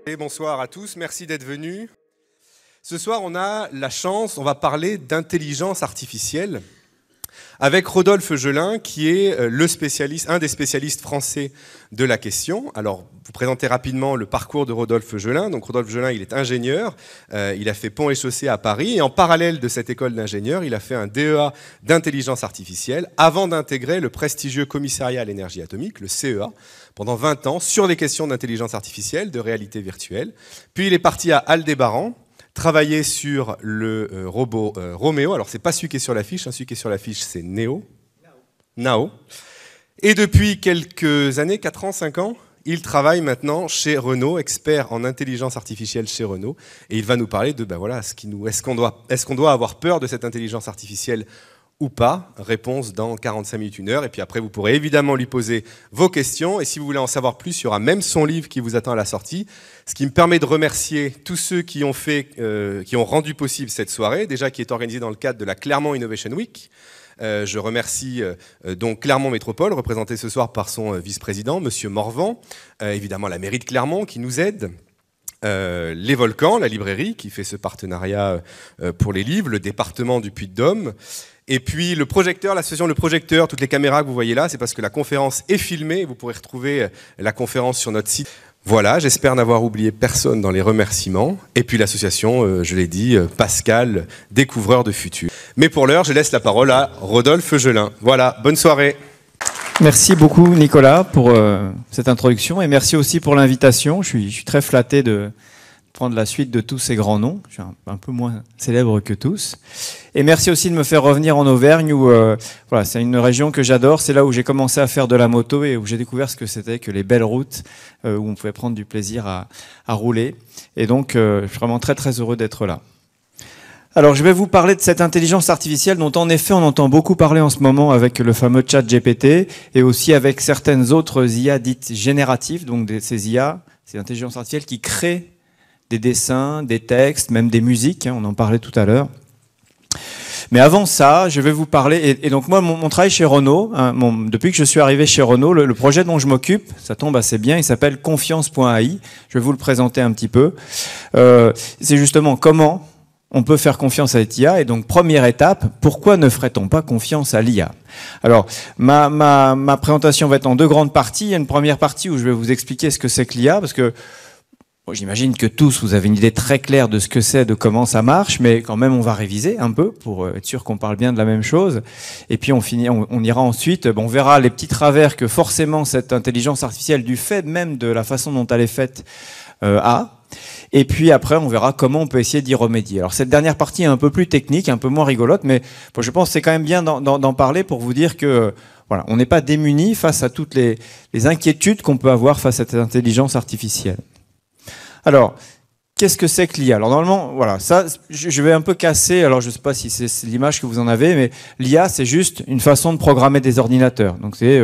Et bonsoir à tous, merci d'être venus. Ce soir, on a la chance, on va parler d'intelligence artificielle avec Rodolphe Gelin, qui est un des spécialistes français de la question. Alors, vous présentez rapidement le parcours de Rodolphe Gelin. Donc, Rodolphe Gelin, il est ingénieur. Il a fait pont et chaussée à Paris. Et en parallèle de cette école d'ingénieur, il a fait un DEA d'intelligence artificielle avant d'intégrer le prestigieux commissariat à l'énergie atomique, le CEA, pendant 20 ans sur les questions d'intelligence artificielle, de réalité virtuelle. Puis, il est parti à Aldébaran, travailler sur le robot Roméo. Alors, c'est pas celui qui est sur l'affiche, celui qui est sur l'affiche, c'est Nao. Et depuis quelques années, 4 ans, 5 ans, il travaille maintenant chez Renault, expert en intelligence artificielle chez Renault. Et il va nous parler de, est-ce qu'on doit avoir peur de cette intelligence artificielle ou pas? Réponse dans 45 minutes, 1 heure. Et puis après, vous pourrez évidemment lui poser vos questions. Et si vous voulez en savoir plus, il y aura même son livre qui vous attend à la sortie. Ce qui me permet de remercier tous ceux qui ont rendu possible cette soirée, déjà qui est organisée dans le cadre de la Clermont Innovation Week. Je remercie donc Clermont Métropole, représenté ce soir par son vice-président, Monsieur Morvan. Évidemment, la mairie de Clermont qui nous aide. Les Volcans, la librairie qui fait ce partenariat pour les livres, le département du Puy-de-Dôme. Et puis le projecteur, l'association Le Projecteur, toutes les caméras que vous voyez là, c'est parce que la conférence est filmée. Vous pourrez retrouver la conférence sur notre site. Voilà, j'espère n'avoir oublié personne dans les remerciements. Et puis l'association, je l'ai dit, Pascal, découvreur de futur. Mais pour l'heure, je laisse la parole à Rodolphe Gelin. Voilà, bonne soirée. Merci beaucoup Nicolas pour cette introduction et merci aussi pour l'invitation. Je suis très flatté de prendre la suite de tous ces grands noms. Je suis un peu moins célèbre que tous. Et merci aussi de me faire revenir en Auvergne où voilà, c'est une région que j'adore. C'est là où j'ai commencé à faire de la moto et où j'ai découvert ce que c'était que les belles routes où on pouvait prendre du plaisir à rouler. Et donc, je suis vraiment très très heureux d'être là. Alors, je vais vous parler de cette intelligence artificielle dont, en effet, on entend beaucoup parler en ce moment avec le fameux chat GPT et aussi avec certaines autres IA dites génératives, donc ces IA, ces intelligences artificielles qui créent des dessins, des textes, même des musiques, on en parlait tout à l'heure. Mais avant ça, je vais vous parler, et donc moi, mon travail chez Renault, depuis que je suis arrivé chez Renault, le projet dont je m'occupe, ça tombe assez bien, il s'appelle Confiance.ai, je vais vous le présenter un petit peu. C'est justement comment on peut faire confiance à l'IA. Et donc, première étape, pourquoi ne ferait-on pas confiance à l'IA? Alors, ma présentation va être en 2 grandes parties. Il y a une première partie où je vais vous expliquer ce que c'est que l'IA, parce que bon, j'imagine que tous, vous avez une idée très claire de ce que c'est, de comment ça marche, mais quand même, on va réviser un peu pour être sûr qu'on parle bien de la même chose. Et puis, on ira ensuite, on verra les petits travers que forcément cette intelligence artificielle, du fait même de la façon dont elle est faite, a. Et puis après, on verra comment on peut essayer d'y remédier. Alors cette dernière partie est un peu plus technique, un peu moins rigolote, mais bon, je pense que c'est quand même bien d'en parler pour vous dire que voilà, on n'est pas démunis face à toutes les inquiétudes qu'on peut avoir face à cette intelligence artificielle. Alors, qu'est-ce que c'est que l'IA? Alors normalement, voilà, ça, je vais un peu casser, alors je ne sais pas si c'est l'image que vous en avez, mais l'IA, c'est juste une façon de programmer des ordinateurs. Donc c'est,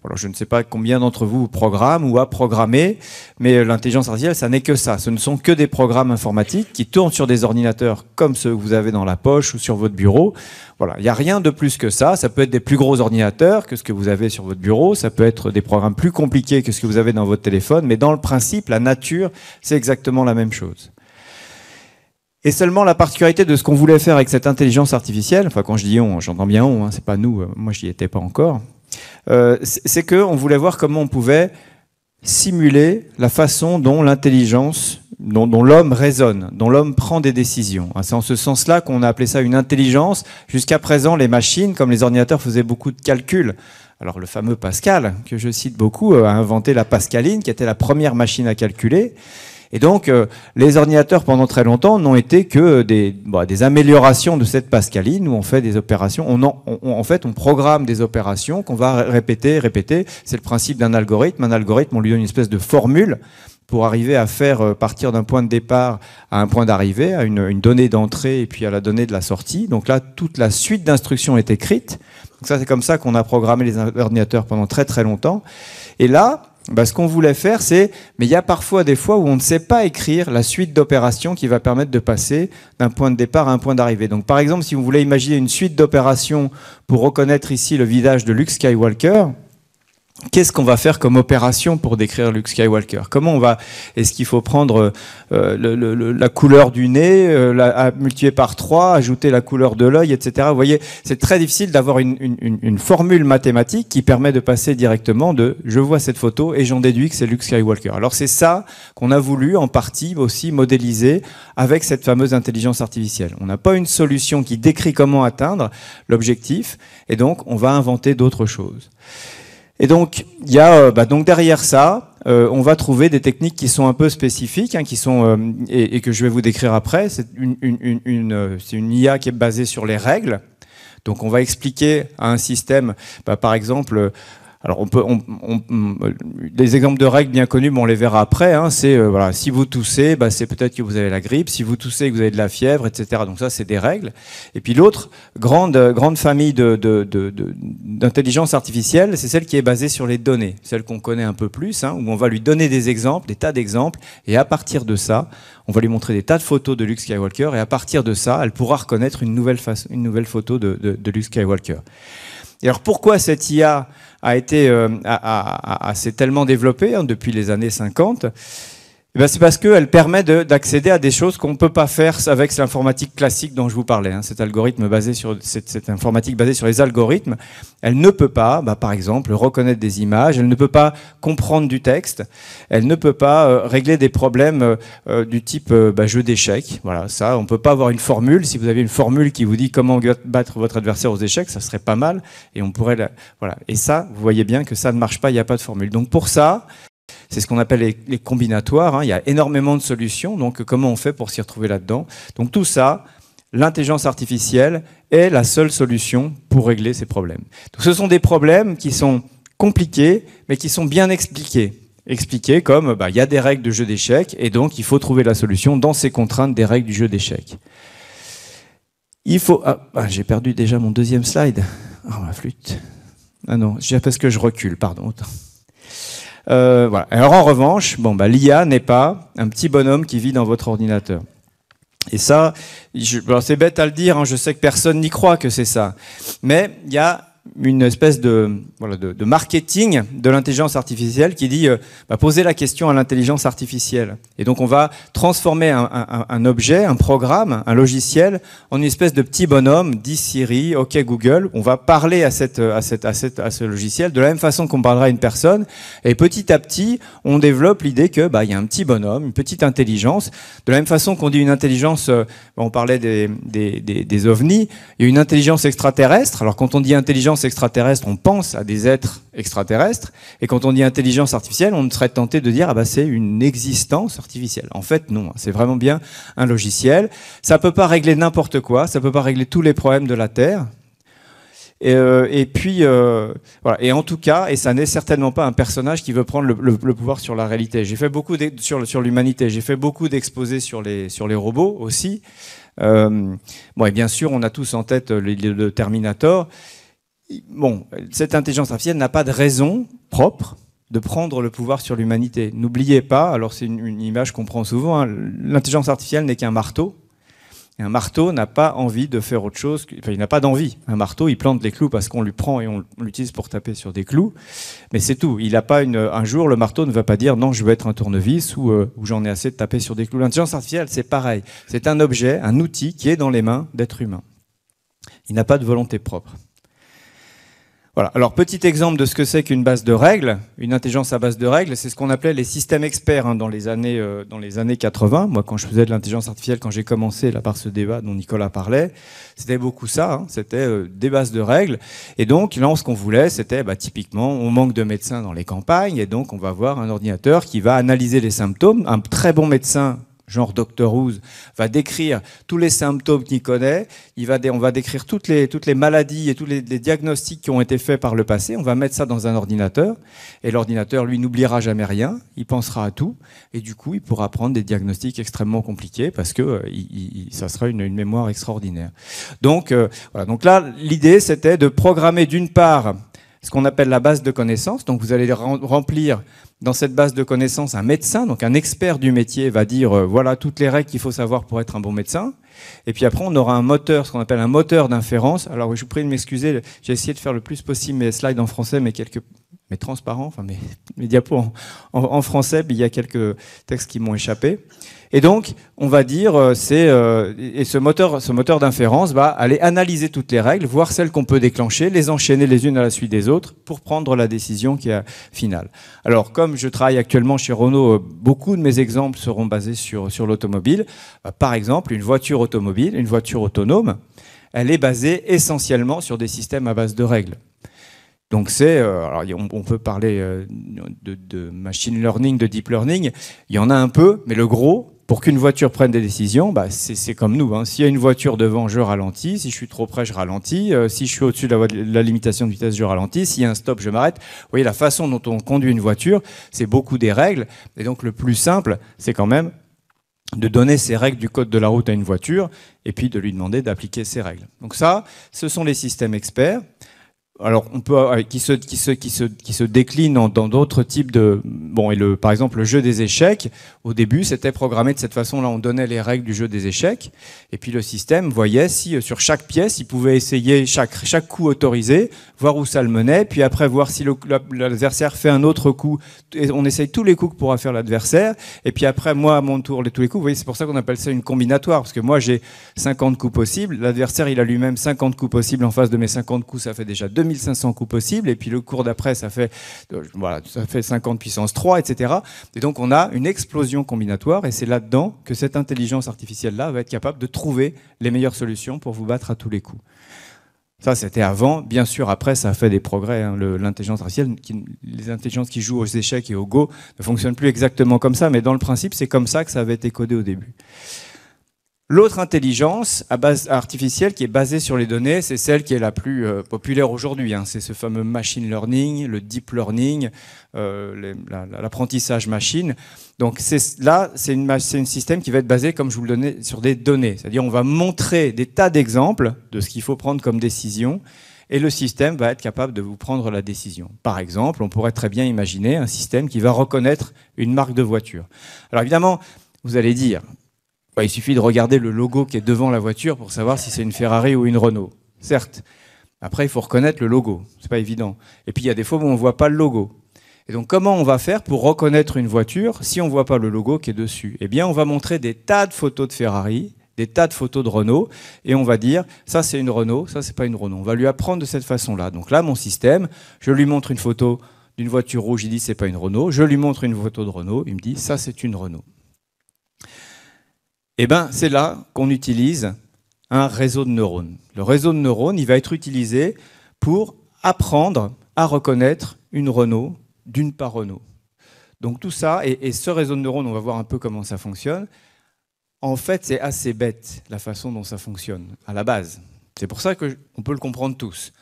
voilà, je ne sais pas combien d'entre vous programment ou a programmé, mais l'intelligence artificielle, ça n'est que ça. Ce ne sont que des programmes informatiques qui tournent sur des ordinateurs comme ceux que vous avez dans la poche ou sur votre bureau. Voilà, il n'y a rien de plus que ça. Ça peut être des plus gros ordinateurs que ce que vous avez sur votre bureau. Ça peut être des programmes plus compliqués que ce que vous avez dans votre téléphone. Mais dans le principe, la nature, c'est exactement la même chose. Et seulement la particularité de ce qu'on voulait faire avec cette intelligence artificielle, enfin quand je dis on, j'entends bien on, c'est pas nous, moi j'y étais pas encore, c'est qu'on voulait voir comment on pouvait simuler la façon dont l'intelligence, dont l'homme raisonne, dont l'homme prend des décisions. C'est en ce sens-là qu'on a appelé ça une intelligence. Jusqu'à présent, les machines, comme les ordinateurs, faisaient beaucoup de calculs. Alors le fameux Pascal, que je cite beaucoup, a inventé la Pascaline, qui était la première machine à calculer. Et donc, les ordinateurs, pendant très longtemps, n'ont été que des améliorations de cette Pascaline, où on fait des opérations. En fait, on programme des opérations qu'on va répéter. C'est le principe d'un algorithme. Un algorithme, on lui donne une espèce de formule pour arriver à faire partir d'un point de départ à un point d'arrivée, à une donnée d'entrée et puis à la donnée de la sortie. Donc là, toute la suite d'instructions est écrite. Donc ça, c'est comme ça qu'on a programmé les ordinateurs pendant très très longtemps. Et là, ce qu'on voulait faire, mais il y a parfois des fois où on ne sait pas écrire la suite d'opérations qui va permettre de passer d'un point de départ à un point d'arrivée. Donc par exemple, si vous voulez imaginer une suite d'opérations pour reconnaître ici le visage de Luke Skywalker, qu'est-ce qu'on va faire comme opération pour décrire Luke Skywalker? Comment on va, est-ce qu'il faut prendre la couleur du nez, multiplier par 3, ajouter la couleur de l'œil, etc. Vous voyez, c'est très difficile d'avoir une formule mathématique qui permet de passer directement de je vois cette photo et j'en déduis que c'est Luke Skywalker. Alors c'est ça qu'on a voulu en partie aussi modéliser avec cette fameuse intelligence artificielle. On n'a pas une solution qui décrit comment atteindre l'objectif et donc on va inventer d'autres choses. Et donc, il y a donc derrière ça, on va trouver des techniques qui sont un peu spécifiques, qui sont et que je vais vous décrire après. C'est une IA qui est basée sur les règles. Donc, on va expliquer à un système, par exemple. Alors, des exemples de règles bien connues, on les verra après. C'est voilà, si vous toussez, c'est peut-être que vous avez la grippe. Si vous toussez, que vous avez de la fièvre, etc. Donc ça, c'est des règles. Et puis l'autre grande famille d'intelligence artificielle, c'est celle qui est basée sur les données, celle qu'on connaît un peu plus, où on va lui donner des exemples, des tas d'exemples, et à partir de ça, on va lui montrer des tas de photos de Luke Skywalker, et à partir de ça, elle pourra reconnaître une nouvelle photo de Luke Skywalker. Et alors pourquoi cette IA s'est tellement développée depuis les années 50 ? C'est parce qu'elle permet d'accéder à des choses qu'on ne peut pas faire avec l'informatique classique dont je vous parlais. Cet algorithme basé sur cette informatique basée sur les algorithmes, elle ne peut pas, par exemple, reconnaître des images. Elle ne peut pas comprendre du texte. Elle ne peut pas régler des problèmes du type jeu d'échecs. Voilà, ça, on peut pas avoir une formule. Si vous avez une formule qui vous dit comment battre votre adversaire aux échecs, ça serait pas mal. Et on pourrait, voilà. Et ça, vous voyez bien que ça ne marche pas. Il n'y a pas de formule. Donc pour ça. C'est ce qu'on appelle les combinatoires. Il y a énormément de solutions. Donc, comment on fait pour s'y retrouver là-dedans? Donc, tout ça, l'intelligence artificielle est la seule solution pour régler ces problèmes. Donc, ce sont des problèmes qui sont compliqués, mais qui sont bien expliqués. Expliqués comme, il y a des règles de jeu d'échecs, et donc, il faut trouver la solution dans ces contraintes des règles du jeu d'échecs. Il faut... j'ai perdu déjà mon deuxième slide. Ma flûte. Ah non, c'est parce que je recule, pardon. Voilà. Alors en revanche, l'IA n'est pas un petit bonhomme qui vit dans votre ordinateur. Et ça, c'est bête à le dire, je sais que personne n'y croit que c'est ça. Mais il y a une espèce de marketing de l'intelligence artificielle qui dit posez la question à l'intelligence artificielle. Et donc on va transformer un objet, un programme, un logiciel en une espèce de petit bonhomme, dit Siri, OK Google. On va parler à ce logiciel de la même façon qu'on parlera à une personne. Et petit à petit, on développe l'idée que y a un petit bonhomme, une petite intelligence. De la même façon qu'on dit une intelligence, on parlait des ovnis, il y a une intelligence extraterrestre. Alors quand on dit intelligence extraterrestre, on pense à des êtres extraterrestres, et quand on dit intelligence artificielle, on serait tenté de dire c'est une existence artificielle. En fait, non, c'est vraiment bien un logiciel. Ça peut pas régler n'importe quoi, ça peut pas régler tous les problèmes de la Terre. Et puis voilà. Et en tout cas, et ça n'est certainement pas un personnage qui veut prendre le pouvoir sur la réalité. J'ai fait beaucoup sur l'humanité. J'ai fait beaucoup d'exposés sur les robots aussi. Et bien sûr, on a tous en tête le Terminator. Cette intelligence artificielle n'a pas de raison propre de prendre le pouvoir sur l'humanité. N'oubliez pas, alors c'est une image qu'on prend souvent, l'intelligence artificielle n'est qu'un marteau. Et un marteau n'a pas envie de faire autre chose, il n'a pas d'envie. Un marteau, il plante les clous parce qu'on lui prend et on l'utilise pour taper sur des clous. Mais c'est tout. Il n'a pas un jour, le marteau ne va pas dire non, je veux être un tournevis ou j'en ai assez de taper sur des clous. L'intelligence artificielle, c'est pareil. C'est un objet, un outil qui est dans les mains d'êtres humains. Il n'a pas de volonté propre. Voilà. Alors, petit exemple de ce que c'est qu'une base de règles, une intelligence à base de règles, c'est ce qu'on appelait les systèmes experts dans les années 80. Moi, quand je faisais de l'intelligence artificielle, quand j'ai commencé là par ce débat dont Nicolas parlait, c'était beaucoup ça. C'était des bases de règles. Et donc, là, ce qu'on voulait, c'était typiquement, on manque de médecins dans les campagnes, et donc on va avoir un ordinateur qui va analyser les symptômes. Un très bon médecin, genre Dr Who, va décrire tous les symptômes qu'il connaît. On va décrire toutes les maladies et tous les diagnostics qui ont été faits par le passé. On va mettre ça dans un ordinateur. Et l'ordinateur, lui, n'oubliera jamais rien. Il pensera à tout. Et du coup, il pourra prendre des diagnostics extrêmement compliqués parce que ça sera une mémoire extraordinaire. Donc, voilà. Donc là, l'idée, c'était de programmer d'une part ce qu'on appelle la base de connaissances. Donc vous allez remplir dans cette base de connaissances un médecin, donc un expert du métier va dire voilà toutes les règles qu'il faut savoir pour être un bon médecin. Et puis après on aura un moteur, ce qu'on appelle un moteur d'inférence. Alors je vous prie de m'excuser, j'ai essayé de faire le plus possible mes slides en français, mais mais transparent, enfin mes diapos en français, mais il y a quelques textes qui m'ont échappé. Et donc, on va dire, et ce moteur d'inférence va aller analyser toutes les règles, voir celles qu'on peut déclencher, les enchaîner les unes à la suite des autres pour prendre la décision qui est finale. Alors, comme je travaille actuellement chez Renault, beaucoup de mes exemples seront basés sur l'automobile. Par exemple, une voiture automobile, une voiture autonome, elle est basée essentiellement sur des systèmes à base de règles. Donc alors on peut parler de machine learning, de deep learning, il y en a un peu, mais le gros, pour qu'une voiture prenne des décisions, c'est comme nous. Hein. S'il y a une voiture devant, je ralentis. Si je suis trop près, je ralentis. Si je suis au-dessus de la limitation de vitesse, je ralentis. S'il y a un stop, je m'arrête. Vous voyez, la façon dont on conduit une voiture, c'est beaucoup des règles. Et donc le plus simple, c'est quand même de donner ces règles du code de la route à une voiture et puis de lui demander d'appliquer ces règles. Donc ça, ce sont les systèmes experts. Alors, on peut qui se déclinent dans d'autres types de par exemple le jeu des échecs. Au début, c'était programmé de cette façon-là. On donnait les règles du jeu des échecs, et puis le système voyait si sur chaque pièce, il pouvait essayer chaque coup autorisé, voir où ça le menait, puis après voir si l'adversaire fait un autre coup. Et on essaye tous les coups que pourra faire l'adversaire, et puis après moi à mon tour tous les coups. Vous voyez, c'est pour ça qu'on appelle ça une combinatoire, parce que moi j'ai 50 coups possibles, l'adversaire il a lui-même 50 coups possibles en face de mes 50 coups, ça fait déjà 2500 coups possibles, et puis le cours d'après, ça fait 50 puissance 3, etc. Et donc on a une explosion combinatoire, et c'est là-dedans que cette intelligence artificielle-là va être capable de trouver les meilleures solutions pour vous battre à tous les coups. Ça, c'était avant. Bien sûr, après, ça a fait des progrès. Hein. L'intelligence artificielle, les intelligences qui jouent aux échecs et au Go ne fonctionnent plus exactement comme ça, mais dans le principe, c'est comme ça que ça avait été codé au début. L'autre intelligence à base artificielle qui est basée sur les données, c'est celle qui est la plus populaire aujourd'hui. Hein. C'est ce fameux machine learning, le deep learning, l'apprentissage machine. Donc c'est un système qui va être basé, comme je vous le donnais, sur des données. C'est-à-dire on va montrer des tas d'exemples de ce qu'il faut prendre comme décision, et le système va être capable de vous prendre la décision. Par exemple, on pourrait très bien imaginer un système qui va reconnaître une marque de voiture. Alors évidemment, vous allez dire, il suffit de regarder le logo qui est devant la voiture pour savoir si c'est une Ferrari ou une Renault. Certes. Après, il faut reconnaître le logo. C'est pas évident. Et puis, il y a des fois où on ne voit pas le logo. Et donc, comment on va faire pour reconnaître une voiture si on ne voit pas le logo qui est dessus? Eh bien, on va montrer des tas de photos de Ferrari, des tas de photos de Renault, et on va dire, ça c'est une Renault, ça c'est pas une Renault. On va lui apprendre de cette façon-là. Donc là, mon système, je lui montre une photo d'une voiture rouge, il dit c'est pas une Renault. Je lui montre une photo de Renault, il me dit ça c'est une Renault. Eh bien, c'est là qu'on utilise un réseau de neurones. Le réseau de neurones, il va être utilisé pour apprendre à reconnaître une Renault d'une pas Renault. Donc tout ça, et ce réseau de neurones, on va voir un peu comment ça fonctionne. En fait, c'est assez bête la façon dont ça fonctionne, à la base. C'est pour ça qu'on peut le comprendre tous.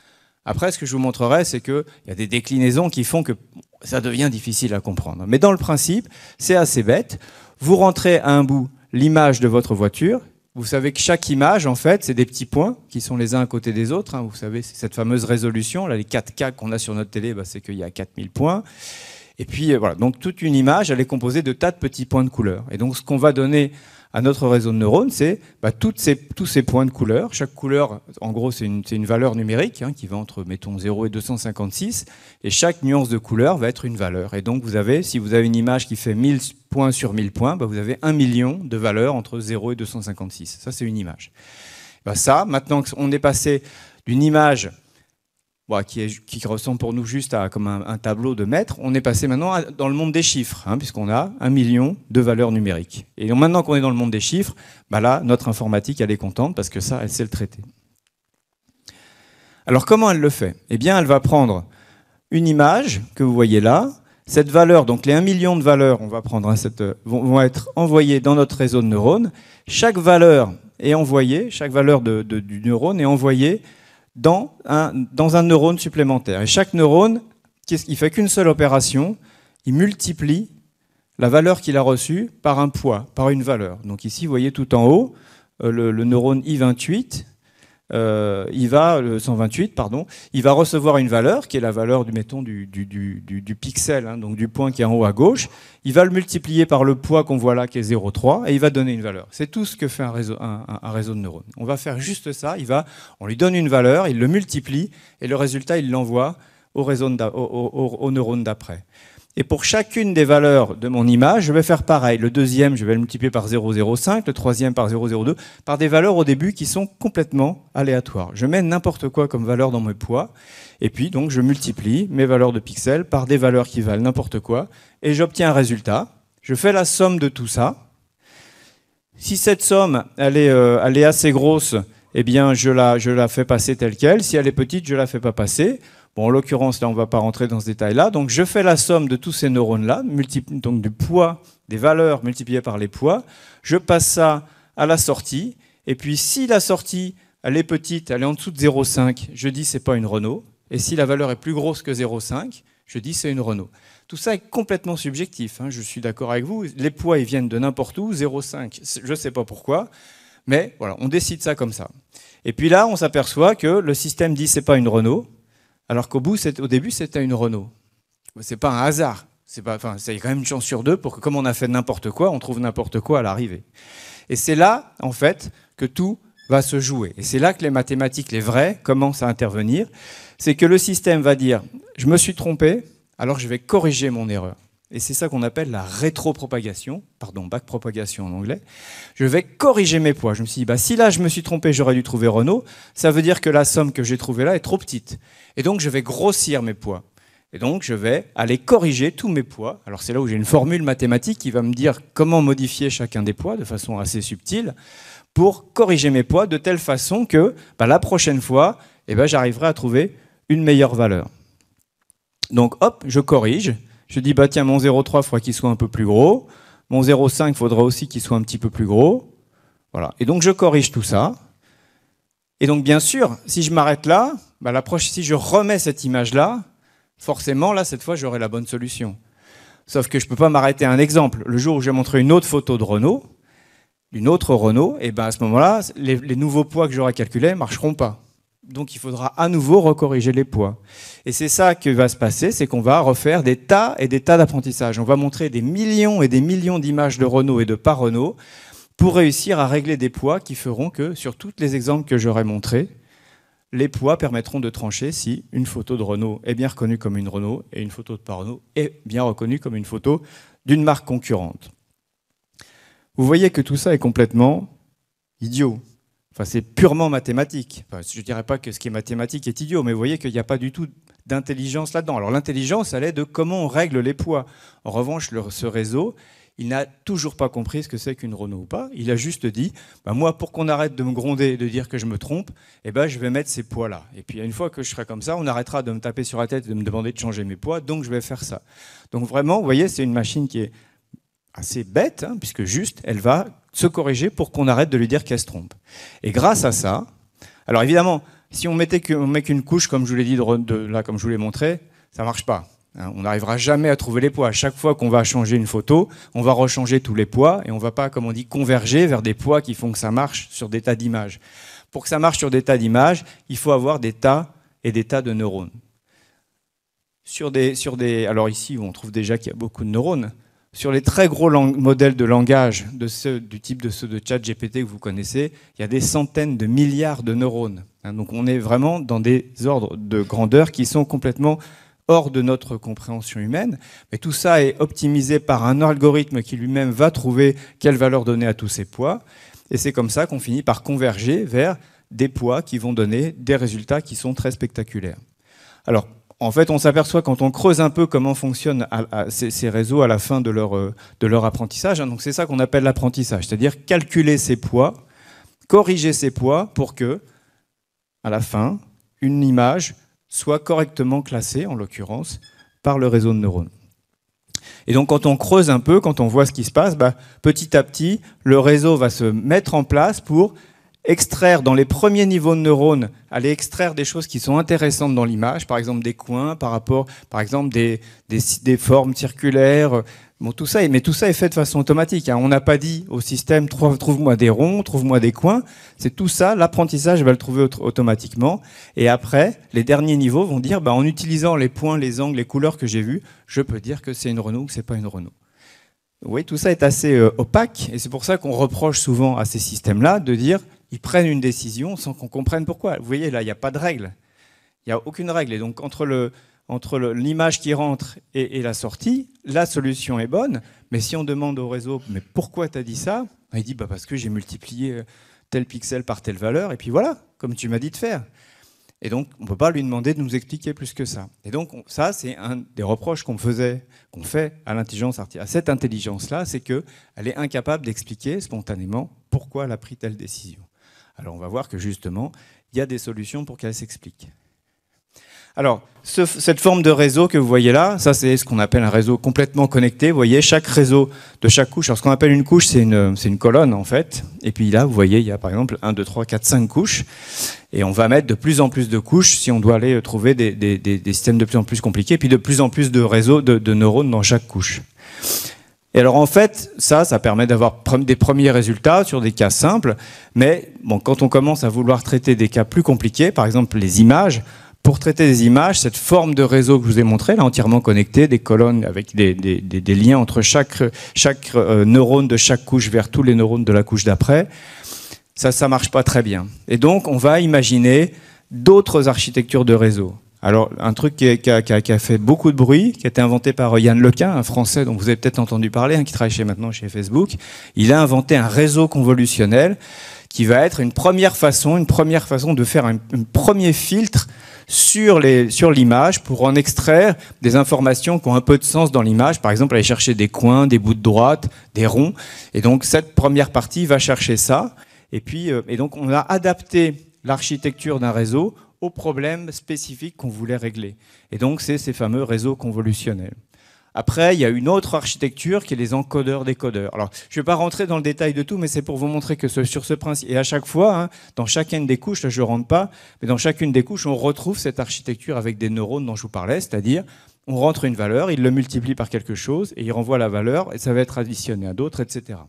Après, ce que je vous montrerai, c'est qu'il y a des déclinaisons qui font que ça devient difficile à comprendre. Mais dans le principe, c'est assez bête. Vous rentrez à un bout l'image de votre voiture. Vous savez que chaque image, en fait, c'est des petits points qui sont les uns à côté des autres. Hein. Vous savez, c'est cette fameuse résolution. Là, les 4K qu'on a sur notre télé, c'est qu'il y a 4000 points. Et puis, voilà. Donc, toute une image, elle est composée de tas de petits points de couleur. Et donc, ce qu'on va donner à notre réseau de neurones, c'est tous ces points de couleur. Chaque couleur, en gros, c'est une valeur numérique qui va entre, mettons, 0 et 256. Et chaque nuance de couleur va être une valeur. Et donc, si vous avez une image qui fait 1000 points sur 1000 points, vous avez 1 million de valeurs entre 0 et 256. Ça, c'est une image. Ça, maintenant qu'on est passé d'une image qui ressemble pour nous juste à comme un tableau de maître, on est passé maintenant dans le monde des chiffres, puisqu'on a 1 million de valeurs numériques. Et donc maintenant qu'on est dans le monde des chiffres, là, notre informatique, elle est contente parce que ça, elle sait le traiter. Alors comment elle le fait? Eh bien, elle va prendre une image que vous voyez là. Cette valeur, donc les 1 million de valeurs, on va prendre vont être envoyées dans notre réseau de neurones. Chaque valeur est envoyée, chaque valeur du neurone est envoyée dans un neurone supplémentaire. Et chaque neurone, il fait qu'une seule opération, il multiplie la valeur qu'il a reçue par un poids, par une valeur. Donc ici, vous voyez tout en haut, le neurone I28, le 128, pardon, il va recevoir une valeur qui est la valeur du pixel, donc du point qui est en haut à gauche. Il va le multiplier par le poids qu'on voit là qui est 0,3 et il va donner une valeur. C'est tout ce que fait un réseau de neurones. On va faire juste ça. On lui donne une valeur, il le multiplie et le résultat il l'envoie au neurone d'après. Et pour chacune des valeurs de mon image, je vais faire pareil. Le deuxième, je vais le multiplier par 0,05, le troisième par 0,02, par des valeurs au début qui sont complètement aléatoires. Je mets n'importe quoi comme valeur dans mes poids, et puis donc je multiplie mes valeurs de pixels par des valeurs qui valent n'importe quoi, et j'obtiens un résultat. Je fais la somme de tout ça. Si cette somme elle est assez grosse, eh bien je la fais passer telle quelle. Si elle est petite, je la fais pas passer. Bon, en l'occurrence, là, on ne va pas rentrer dans ce détail-là. Donc, je fais la somme de tous ces neurones-là, donc du poids, des valeurs multipliées par les poids. Je passe ça à la sortie. Et puis, si la sortie, elle est petite, elle est en dessous de 0,5, je dis c'est pas une Renault. Et si la valeur est plus grosse que 0,5, je dis c'est une Renault. Tout ça est complètement subjectif, hein, je suis d'accord avec vous. Les poids, ils viennent de n'importe où. 0,5, je ne sais pas pourquoi. Mais voilà, on décide ça comme ça. Et puis là, on s'aperçoit que le système dit c'est pas une Renault. Alors qu'au début, c'était une Renault. C'est pas un hasard. C'est quand même une chance sur deux pour que, comme on a fait n'importe quoi, on trouve n'importe quoi à l'arrivée. Et c'est là, en fait, que tout va se jouer. Et c'est là que les mathématiques, les vraies, commencent à intervenir. C'est que le système va dire, je me suis trompé, alors je vais corriger mon erreur. Et c'est ça qu'on appelle la rétropropagation, backpropagation en anglais. Je vais corriger mes poids. Je me suis dit, si là je me suis trompé, j'aurais dû trouver Renault, ça veut dire que la somme que j'ai trouvée là est trop petite. Et donc je vais grossir mes poids. Et donc je vais aller corriger tous mes poids. Alors c'est là où j'ai une formule mathématique qui va me dire comment modifier chacun des poids de façon assez subtile pour corriger mes poids de telle façon que la prochaine fois, j'arriverai à trouver une meilleure valeur. Donc hop, je corrige. Je dis, tiens, mon 0,3, il faudra qu'il soit un peu plus gros. Mon 0,5, il faudra aussi qu'il soit un petit peu plus gros. Voilà. Et donc, je corrige tout ça. Et donc, bien sûr, si je m'arrête là, si je remets cette image-là, forcément, là, cette fois, j'aurai la bonne solution. Sauf que je ne peux pas m'arrêter à un exemple. Le jour où je vais montrer une autre photo de Renault, d'une autre Renault, et à ce moment-là, les nouveaux poids que j'aurai calculés ne marcheront pas. Donc il faudra à nouveau recorriger les poids. Et c'est ça qui va se passer, c'est qu'on va refaire des tas et des tas d'apprentissages. On va montrer des millions et des millions d'images de Renault et de pas Renault pour réussir à régler des poids qui feront que, sur tous les exemples que j'aurai montrés, les poids permettront de trancher si une photo de Renault est bien reconnue comme une Renault et une photo de pas Renault est bien reconnue comme une photo d'une marque concurrente. Vous voyez que tout ça est complètement idiot. C'est purement mathématique. Je ne dirais pas que ce qui est mathématique est idiot, mais vous voyez qu'il n'y a pas du tout d'intelligence là-dedans. Alors l'intelligence, elle est de comment on règle les poids. En revanche, ce réseau, il n'a toujours pas compris ce que c'est qu'une Renault ou pas. Il a juste dit, moi, pour qu'on arrête de me gronder et de dire que je me trompe, je vais mettre ces poids-là. Et puis une fois que je serai comme ça, on arrêtera de me taper sur la tête et de me demander de changer mes poids, donc je vais faire ça. Donc vraiment, vous voyez, c'est une machine qui est assez bête, hein, puisque juste, elle va se corriger pour qu'on arrête de lui dire qu'elle se trompe. Et grâce à ça, alors évidemment, si on met qu'une couche, comme je vous l'ai dit, là, comme je vous l'ai montré, ça ne marche pas. Hein, on n'arrivera jamais à trouver les poids. À chaque fois qu'on va changer une photo, on va rechanger tous les poids et on ne va pas, comme on dit, converger vers des poids qui font que ça marche sur des tas d'images. Pour que ça marche sur des tas d'images, il faut avoir des tas et des tas de neurones. Alors ici, on trouve déjà qu'il y a beaucoup de neurones. Sur les très gros modèles de langage du type de ceux de ChatGPT que vous connaissez, il y a des centaines de milliards de neurones. Donc on est vraiment dans des ordres de grandeur qui sont complètement hors de notre compréhension humaine. Mais tout ça est optimisé par un algorithme qui lui-même va trouver quelle valeur donner à tous ces poids. Et c'est comme ça qu'on finit par converger vers des poids qui vont donner des résultats qui sont très spectaculaires. Alors, en fait, on s'aperçoit quand on creuse un peu comment fonctionnent ces réseaux à la fin de leur apprentissage. Donc c'est ça qu'on appelle l'apprentissage, c'est-à-dire calculer ces poids, corriger ces poids pour que, à la fin, une image soit correctement classée, en l'occurrence, par le réseau de neurones. Et donc quand on creuse un peu, quand on voit ce qui se passe, petit à petit, le réseau va se mettre en place pour extraire dans les premiers niveaux de neurones, aller extraire des choses qui sont intéressantes dans l'image, par exemple des coins, par exemple des formes circulaires. Bon, tout ça est fait de façon automatique. Hein. On n'a pas dit au système trouve-moi des ronds, trouve-moi des coins. C'est tout ça, l'apprentissage va le trouver automatiquement. Et après, les derniers niveaux vont dire, en utilisant les points, les angles, les couleurs que j'ai vus, je peux dire que c'est une Renault ou que c'est pas une Renault. Oui, tout ça est assez opaque, et c'est pour ça qu'on reproche souvent à ces systèmes-là de dire ils prennent une décision sans qu'on comprenne pourquoi. Vous voyez, là, il n'y a pas de règle. Il n'y a aucune règle. Et donc, entre entre l'image qui rentre et la sortie, la solution est bonne. Mais si on demande au réseau, mais pourquoi tu as dit ça? Il dit, parce que j'ai multiplié tel pixel par telle valeur, et puis voilà, comme tu m'as dit de faire. Et donc, on ne peut pas lui demander de nous expliquer plus que ça. Et donc, ça, c'est un des reproches qu'on fait à l'intelligence artificielle, à cette intelligence-là, c'est qu'elle est incapable d'expliquer spontanément pourquoi elle a pris telle décision. Alors, on va voir que justement, il y a des solutions pour qu'elle s'explique. Alors, cette forme de réseau que vous voyez là, ça c'est ce qu'on appelle un réseau complètement connecté. Vous voyez, chaque réseau de chaque couche, alors ce qu'on appelle une couche, c'est une colonne en fait. Et puis là, vous voyez, il y a par exemple 1, 2, 3, 4, 5 couches. Et on va mettre de plus en plus de couches si on doit aller trouver des systèmes de plus en plus compliqués, puis de plus en plus de réseaux de neurones dans chaque couche. Et alors en fait, ça permet d'avoir des premiers résultats sur des cas simples. Mais bon, quand on commence à vouloir traiter des cas plus compliqués, par exemple les images, pour traiter des images, cette forme de réseau que je vous ai montré, là, entièrement connecté, des colonnes avec des liens entre chaque neurone de chaque couche vers tous les neurones de la couche d'après, ça ne marche pas très bien. Et donc, on va imaginer d'autres architectures de réseau. Alors, un truc qui a fait beaucoup de bruit, qui a été inventé par Yann Lequin, un Français dont vous avez peut-être entendu parler, qui travaille maintenant chez Facebook. Il a inventé un réseau convolutionnel qui va être une première façon de faire un premier filtre sur l'image pour en extraire des informations qui ont un peu de sens dans l'image. Par exemple, aller chercher des coins, des bouts de droite, des ronds. Et donc, cette première partie va chercher ça. Et donc, on a adapté l'architecture d'un réseau aux problèmes spécifiques qu'on voulait régler. Et donc, c'est ces fameux réseaux convolutionnels. Après, il y a une autre architecture qui est les encodeurs-décodeurs. Alors, je ne vais pas rentrer dans le détail de tout, mais c'est pour vous montrer que sur ce principe, et à chaque fois, dans chacune des couches, là je ne rentre pas, mais dans chacune des couches, on retrouve cette architecture avec des neurones dont je vous parlais, c'est-à-dire, on rentre une valeur, il le multiplie par quelque chose, et il renvoie la valeur, et ça va être additionné à d'autres, etc.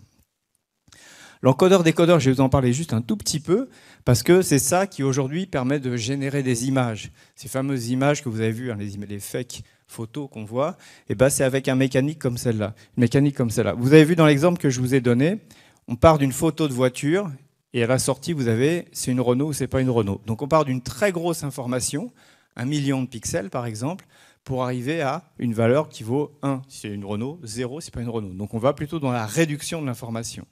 L'encodeur-décodeur, je vais vous en parler juste un tout petit peu, parce que c'est ça qui aujourd'hui permet de générer des images. Ces fameuses images que vous avez vues, les fake photos qu'on voit, et c'est avec une mécanique comme celle-là. Vous avez vu dans l'exemple que je vous ai donné, on part d'une photo de voiture, et à la sortie, vous avez, c'est une Renault ou c'est pas une Renault. Donc on part d'une très grosse information, 1 million de pixels par exemple, pour arriver à une valeur qui vaut 1 si c'est une Renault, 0 si c'est pas une Renault. Donc on va plutôt dans la réduction de l'information.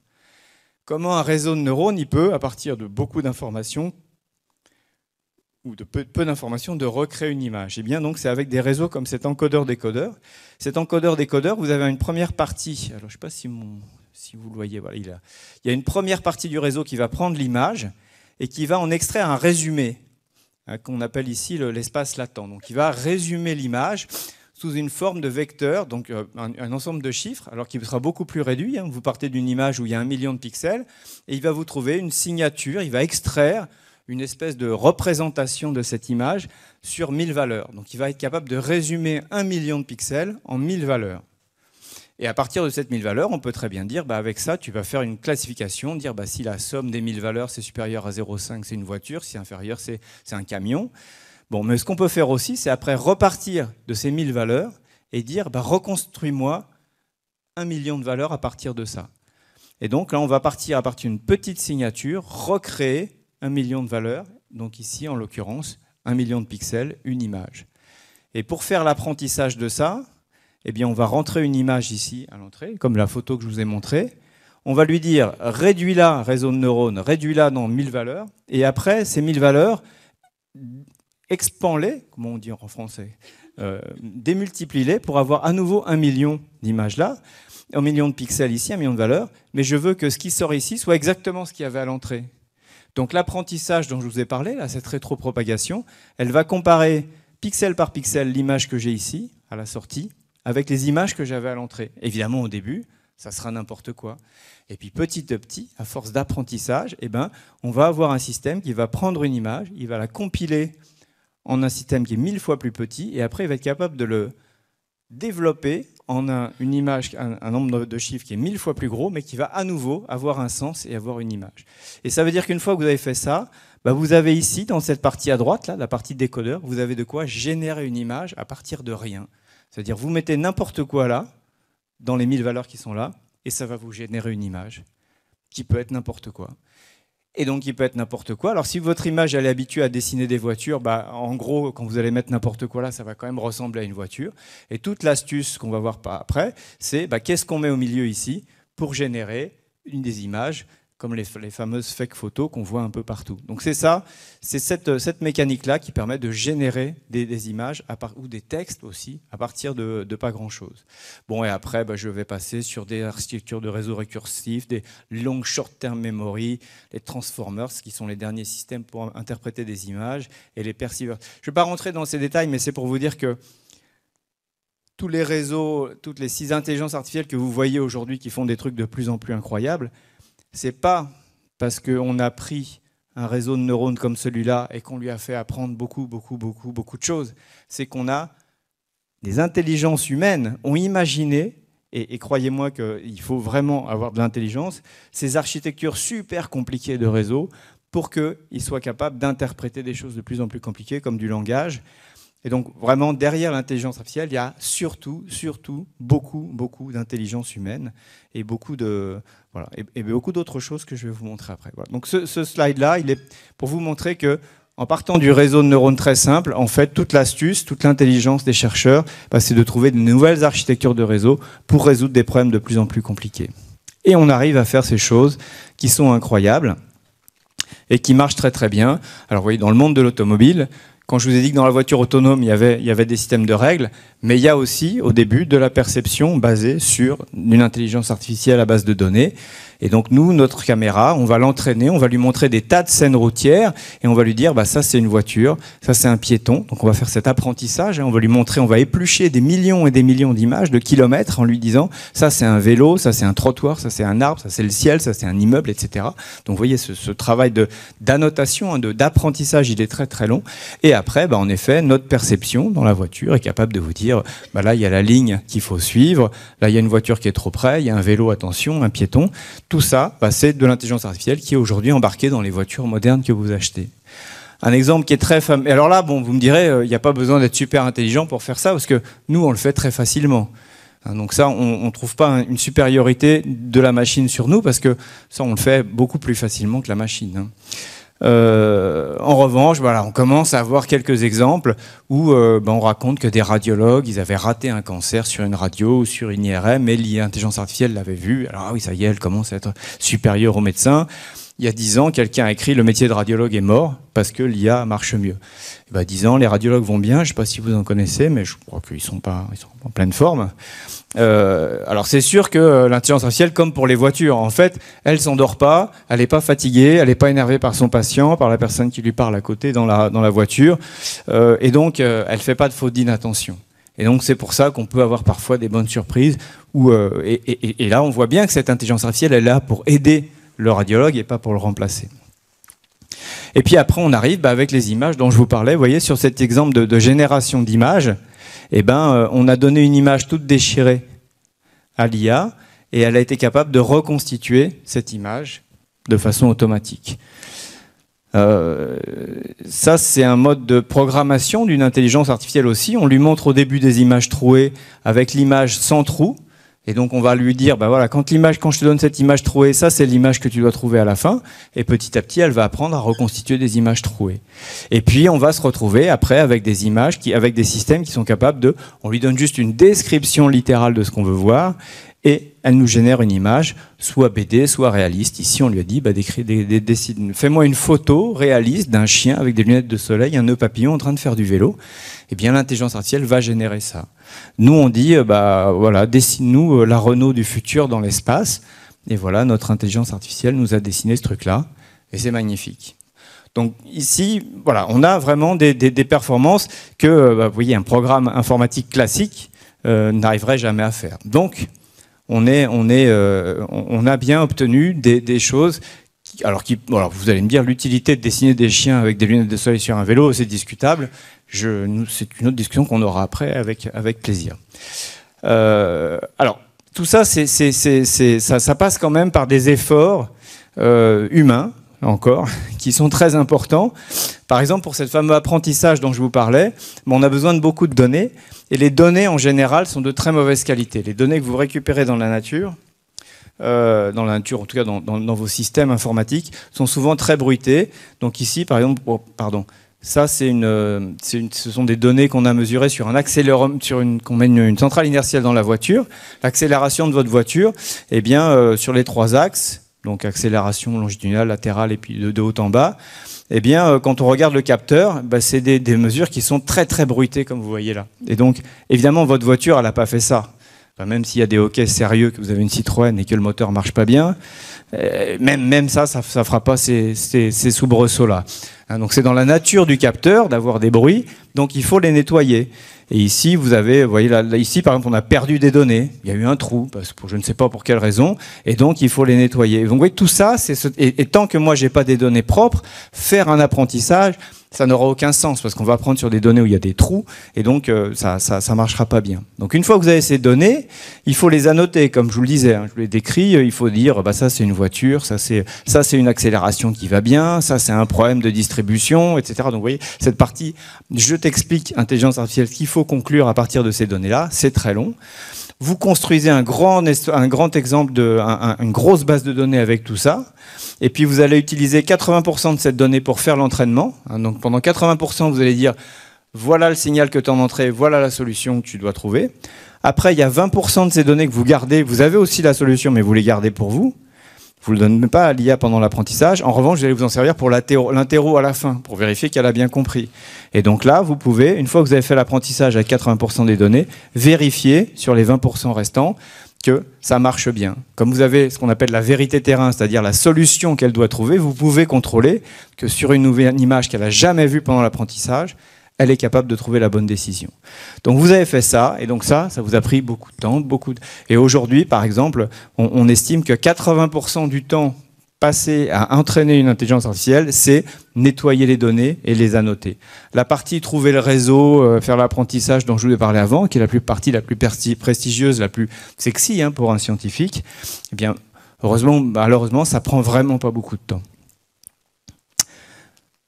Comment un réseau de neurones, il peut, à partir de beaucoup d'informations, ou de peu d'informations, de recréer une image. Eh bien, donc, c'est avec des réseaux comme cet encodeur-décodeur. Cet encodeur-décodeur, vous avez une première partie. Alors, je ne sais pas si vous le voyez. Voilà, il y a une première partie du réseau qui va prendre l'image et qui va en extraire un résumé, qu'on appelle ici l'espace latent. Donc, il va résumer l'image sous une forme de vecteur, donc un ensemble de chiffres, alors qui sera beaucoup plus réduit. Vous partez d'une image où il y a 1 million de pixels, et il va vous trouver une signature, il va extraire une espèce de représentation de cette image sur 1000 valeurs. Donc il va être capable de résumer 1 million de pixels en 1000 valeurs. Et à partir de cette 1000 valeurs, on peut très bien dire, avec ça, tu vas faire une classification, dire si la somme des 1000 valeurs, c'est supérieur à 0,5, c'est une voiture, si c'est inférieur, c'est un camion. Bon, mais ce qu'on peut faire aussi, c'est après repartir de ces 1000 valeurs et dire, reconstruis-moi 1 million de valeurs à partir de ça. Et donc là, on va partir à partir d'une petite signature, recréer 1 million de valeurs. Donc ici, en l'occurrence, 1 million de pixels, une image. Et pour faire l'apprentissage de ça, eh bien, on va rentrer une image ici à l'entrée, comme la photo que je vous ai montrée. On va lui dire, réduis-la, réseau de neurones, réduis-la dans 1000 valeurs. Et après, ces 1000 valeurs, expand-les, comment on dit en français, démultiplie-les pour avoir à nouveau 1 million d'images là, 1 million de pixels ici, 1 million de valeurs, mais je veux que ce qui sort ici soit exactement ce qu'il y avait à l'entrée. Donc l'apprentissage dont je vous ai parlé, là, cette rétropropagation, elle va comparer pixel par pixel l'image que j'ai ici, à la sortie, avec les images que j'avais à l'entrée. Évidemment, au début, ça sera n'importe quoi. Et puis petit à petit, à force d'apprentissage, on va avoir un système qui va prendre une image, il va la compiler en un système qui est 1000 fois plus petit, et après il va être capable de le développer en une image, un nombre de chiffres qui est 1000 fois plus gros, mais qui va à nouveau avoir un sens et avoir une image. Et ça veut dire qu'une fois que vous avez fait ça, vous avez ici, dans cette partie à droite, là, la partie décodeur, vous avez de quoi générer une image à partir de rien. C'est-à-dire vous mettez n'importe quoi là, dans les 1000 valeurs qui sont là, et ça va vous générer une image qui peut être n'importe quoi. Et donc, il peut être n'importe quoi. Alors, si votre image, elle est habituée à dessiner des voitures, en gros, quand vous allez mettre n'importe quoi là, ça va quand même ressembler à une voiture. Et toute l'astuce qu'on va voir après, c'est qu'est-ce qu'on met au milieu ici pour générer une des images, comme les fameuses fake photos qu'on voit un peu partout. Donc c'est ça, c'est cette mécanique-là qui permet de générer des images ou des textes aussi à partir de pas grand-chose. Bon, et après, je vais passer sur des architectures de réseaux récursifs, des long short-term memory, les transformers, qui sont les derniers systèmes pour interpréter des images, et les perceivers. Je ne vais pas rentrer dans ces détails, mais c'est pour vous dire que tous les réseaux, toutes les 6 intelligences artificielles que vous voyez aujourd'hui qui font des trucs de plus en plus incroyables, c'est pas parce qu'on a pris un réseau de neurones comme celui-là et qu'on lui a fait apprendre beaucoup de choses. C'est qu'on a des intelligences humaines ont imaginé, et croyez-moi qu'il faut vraiment avoir de l'intelligence, ces architectures super compliquées de réseau pour qu'ils soient capables d'interpréter des choses de plus en plus compliquées comme du langage. Et donc, vraiment, derrière l'intelligence artificielle, il y a surtout beaucoup d'intelligence humaine et beaucoup d'autres choses que je vais vous montrer après. Voilà. Donc, ce slide-là, il est pour vous montrer que, en partant du réseau de neurones très simple, en fait, toute l'astuce, toute l'intelligence des chercheurs, c'est de trouver de nouvelles architectures de réseau pour résoudre des problèmes de plus en plus compliqués. Et on arrive à faire ces choses qui sont incroyables et qui marchent très très bien. Alors, vous voyez, dans le monde de l'automobile, quand je vous ai dit que dans la voiture autonome, il y avait des systèmes de règles, mais il y a aussi, au début, de la perception basée sur une intelligence artificielle à base de données. Et donc, nous, notre caméra, on va l'entraîner, on va lui montrer des tas de scènes routières, et on va lui dire, ça, c'est une voiture, ça, c'est un piéton. Donc, on va faire cet apprentissage, on va lui montrer, on va éplucher des millions et des millions d'images, de kilomètres, en lui disant, ça, c'est un vélo, ça, c'est un trottoir, ça, c'est un arbre, ça, c'est le ciel, ça, c'est un immeuble, etc. Donc, vous voyez, ce travail d'annotation, d'apprentissage, il est très, très long. Et après, en effet, notre perception dans la voiture est capable de vous dire, là, il y a la ligne qu'il faut suivre, là, il y a une voiture qui est trop près, il y a un vélo, attention, un piéton. Tout ça, c'est de l'intelligence artificielle qui est aujourd'hui embarquée dans les voitures modernes que vous achetez. Un exemple qui est très fameux. Alors là, vous me direz, il n'y a pas besoin d'être super intelligent pour faire ça, parce que nous, on le fait très facilement. Donc ça, on ne trouve pas une supériorité de la machine sur nous, parce que ça, on le fait beaucoup plus facilement que la machine. En revanche, on commence à avoir quelques exemples où on raconte que des radiologues, ils avaient raté un cancer sur une radio ou sur une IRM, et l'intelligence artificielle l'avait vu. Alors oui, ça y est, elle commence à être supérieure aux médecins. Il y a 10 ans, quelqu'un a écrit « Le métier de radiologue est mort parce que l'IA marche mieux ». 10 ans, les radiologues vont bien. Je ne sais pas si vous en connaissez, mais je crois qu'ils sont en pleine forme. Alors c'est sûr que l'intelligence artificielle, comme pour les voitures, en fait, elle s'endort pas, elle n'est pas fatiguée, elle n'est pas énervée par son patient, par la personne qui lui parle à côté dans la voiture, et donc elle fait pas de faute d'inattention. Et donc c'est pour ça qu'on peut avoir parfois des bonnes surprises. Et là, on voit bien que cette intelligence artificielle, elle est là pour aider le radiologue et pas pour le remplacer. Et puis après, on arrive avec les images dont je vous parlais. Vous voyez, sur cet exemple de génération d'images, on a donné une image toute déchirée à l'IA et elle a été capable de reconstituer cette image de façon automatique. Ça, c'est un mode de programmation d'une intelligence artificielle aussi. On lui montre au début des images trouées avec l'image sans trou. Et donc, on va lui dire, quand je te donne cette image trouée, ça, c'est l'image que tu dois trouver à la fin. Et petit à petit, elle va apprendre à reconstituer des images trouées. Et puis, on va se retrouver après avec des images, avec des systèmes qui sont capables on lui donne juste une description littérale de ce qu'on veut voir. Et elle nous génère une image, soit BD, soit réaliste. Ici, on lui a dit, fais-moi une photo réaliste d'un chien avec des lunettes de soleil, un nœud papillon en train de faire du vélo. Eh bien, l'intelligence artificielle va générer ça. Nous, on dit, dessine-nous la Renault du futur dans l'espace. Et voilà, notre intelligence artificielle nous a dessiné ce truc-là. Et c'est magnifique. Donc ici, on a vraiment des performances que, vous voyez, un programme informatique classique n'arriverait jamais à faire. Donc, on a bien obtenu des choses. Alors vous allez me dire, l'utilité de dessiner des chiens avec des lunettes de soleil sur un vélo, c'est discutable. C'est une autre discussion qu'on aura après avec plaisir. Alors tout ça, ça passe quand même par des efforts humains, encore, qui sont très importants. Par exemple, pour cette fameux apprentissage dont je vous parlais, on a besoin de beaucoup de données. Et les données, en général, sont de très mauvaise qualité. Les données que vous récupérez dans la nature, dans la nature, en tout cas dans vos systèmes informatiques, sont souvent très bruités. Donc ici, par exemple, ça, ce sont des données qu'on a mesurées sur un accéléromètre, qu'on met une centrale inertielle dans la voiture. L'accélération de votre voiture, eh bien, sur les 3 axes, donc accélération longitudinale, latérale et puis de haut en bas, eh bien, quand on regarde le capteur, c'est des mesures qui sont très très bruitées, comme vous voyez là. Et donc, évidemment, votre voiture, elle n'a pas fait ça. Même s'il y a des hockey sérieux, que vous avez une Citroën et que le moteur marche pas bien, même ça fera pas ces soubresauts-là. Donc c'est dans la nature du capteur d'avoir des bruits, donc il faut les nettoyer. Et ici, vous voyez là, ici par exemple, on a perdu des données. Il y a eu un trou, je ne sais pas pour quelle raison, et donc il faut les nettoyer. Donc vous voyez, tout ça, et tant que moi j'ai pas des données propres, faire un apprentissage, ça n'aura aucun sens parce qu'on va apprendre sur des données où il y a des trous et donc ça marchera pas bien. Donc une fois que vous avez ces données, il faut les annoter comme je vous le disais, je vous l'ai décrit, il faut dire ça c'est une voiture, ça c'est une accélération qui va bien, ça c'est un problème de distribution, etc. Donc vous voyez, cette partie, je t'explique intelligence artificielle, ce qu'il faut conclure à partir de ces données-là, c'est très long. Vous construisez un grand exemple une grosse base de données avec tout ça. Et puis vous allez utiliser 80% de cette donnée pour faire l'entraînement. Donc pendant 80%, vous allez dire voilà le signal que tu as en entrée, voilà la solution que tu dois trouver. Après, il y a 20% de ces données que vous gardez. Vous avez aussi la solution, mais vous les gardez pour vous. Vous ne le donnez pas à l'IA pendant l'apprentissage. En revanche, vous allez vous en servir pour l'interro à la fin, pour vérifier qu'elle a bien compris. Et donc là, vous pouvez, une fois que vous avez fait l'apprentissage avec 80% des données, vérifier sur les 20% restants que ça marche bien. Comme vous avez ce qu'on appelle la vérité terrain, c'est-à-dire la solution qu'elle doit trouver, vous pouvez contrôler que sur une nouvelle image qu'elle n'a jamais vue pendant l'apprentissage, elle est capable de trouver la bonne décision. Donc vous avez fait ça, et donc ça vous a pris beaucoup de temps, Et aujourd'hui, par exemple, on estime que 80% du temps passé à entraîner une intelligence artificielle, c'est nettoyer les données et les annoter. La partie trouver le réseau, faire l'apprentissage dont je vous ai parlé avant, qui est la partie la plus prestigieuse, la plus sexy pour un scientifique, eh bien, malheureusement, ça prend vraiment pas beaucoup de temps.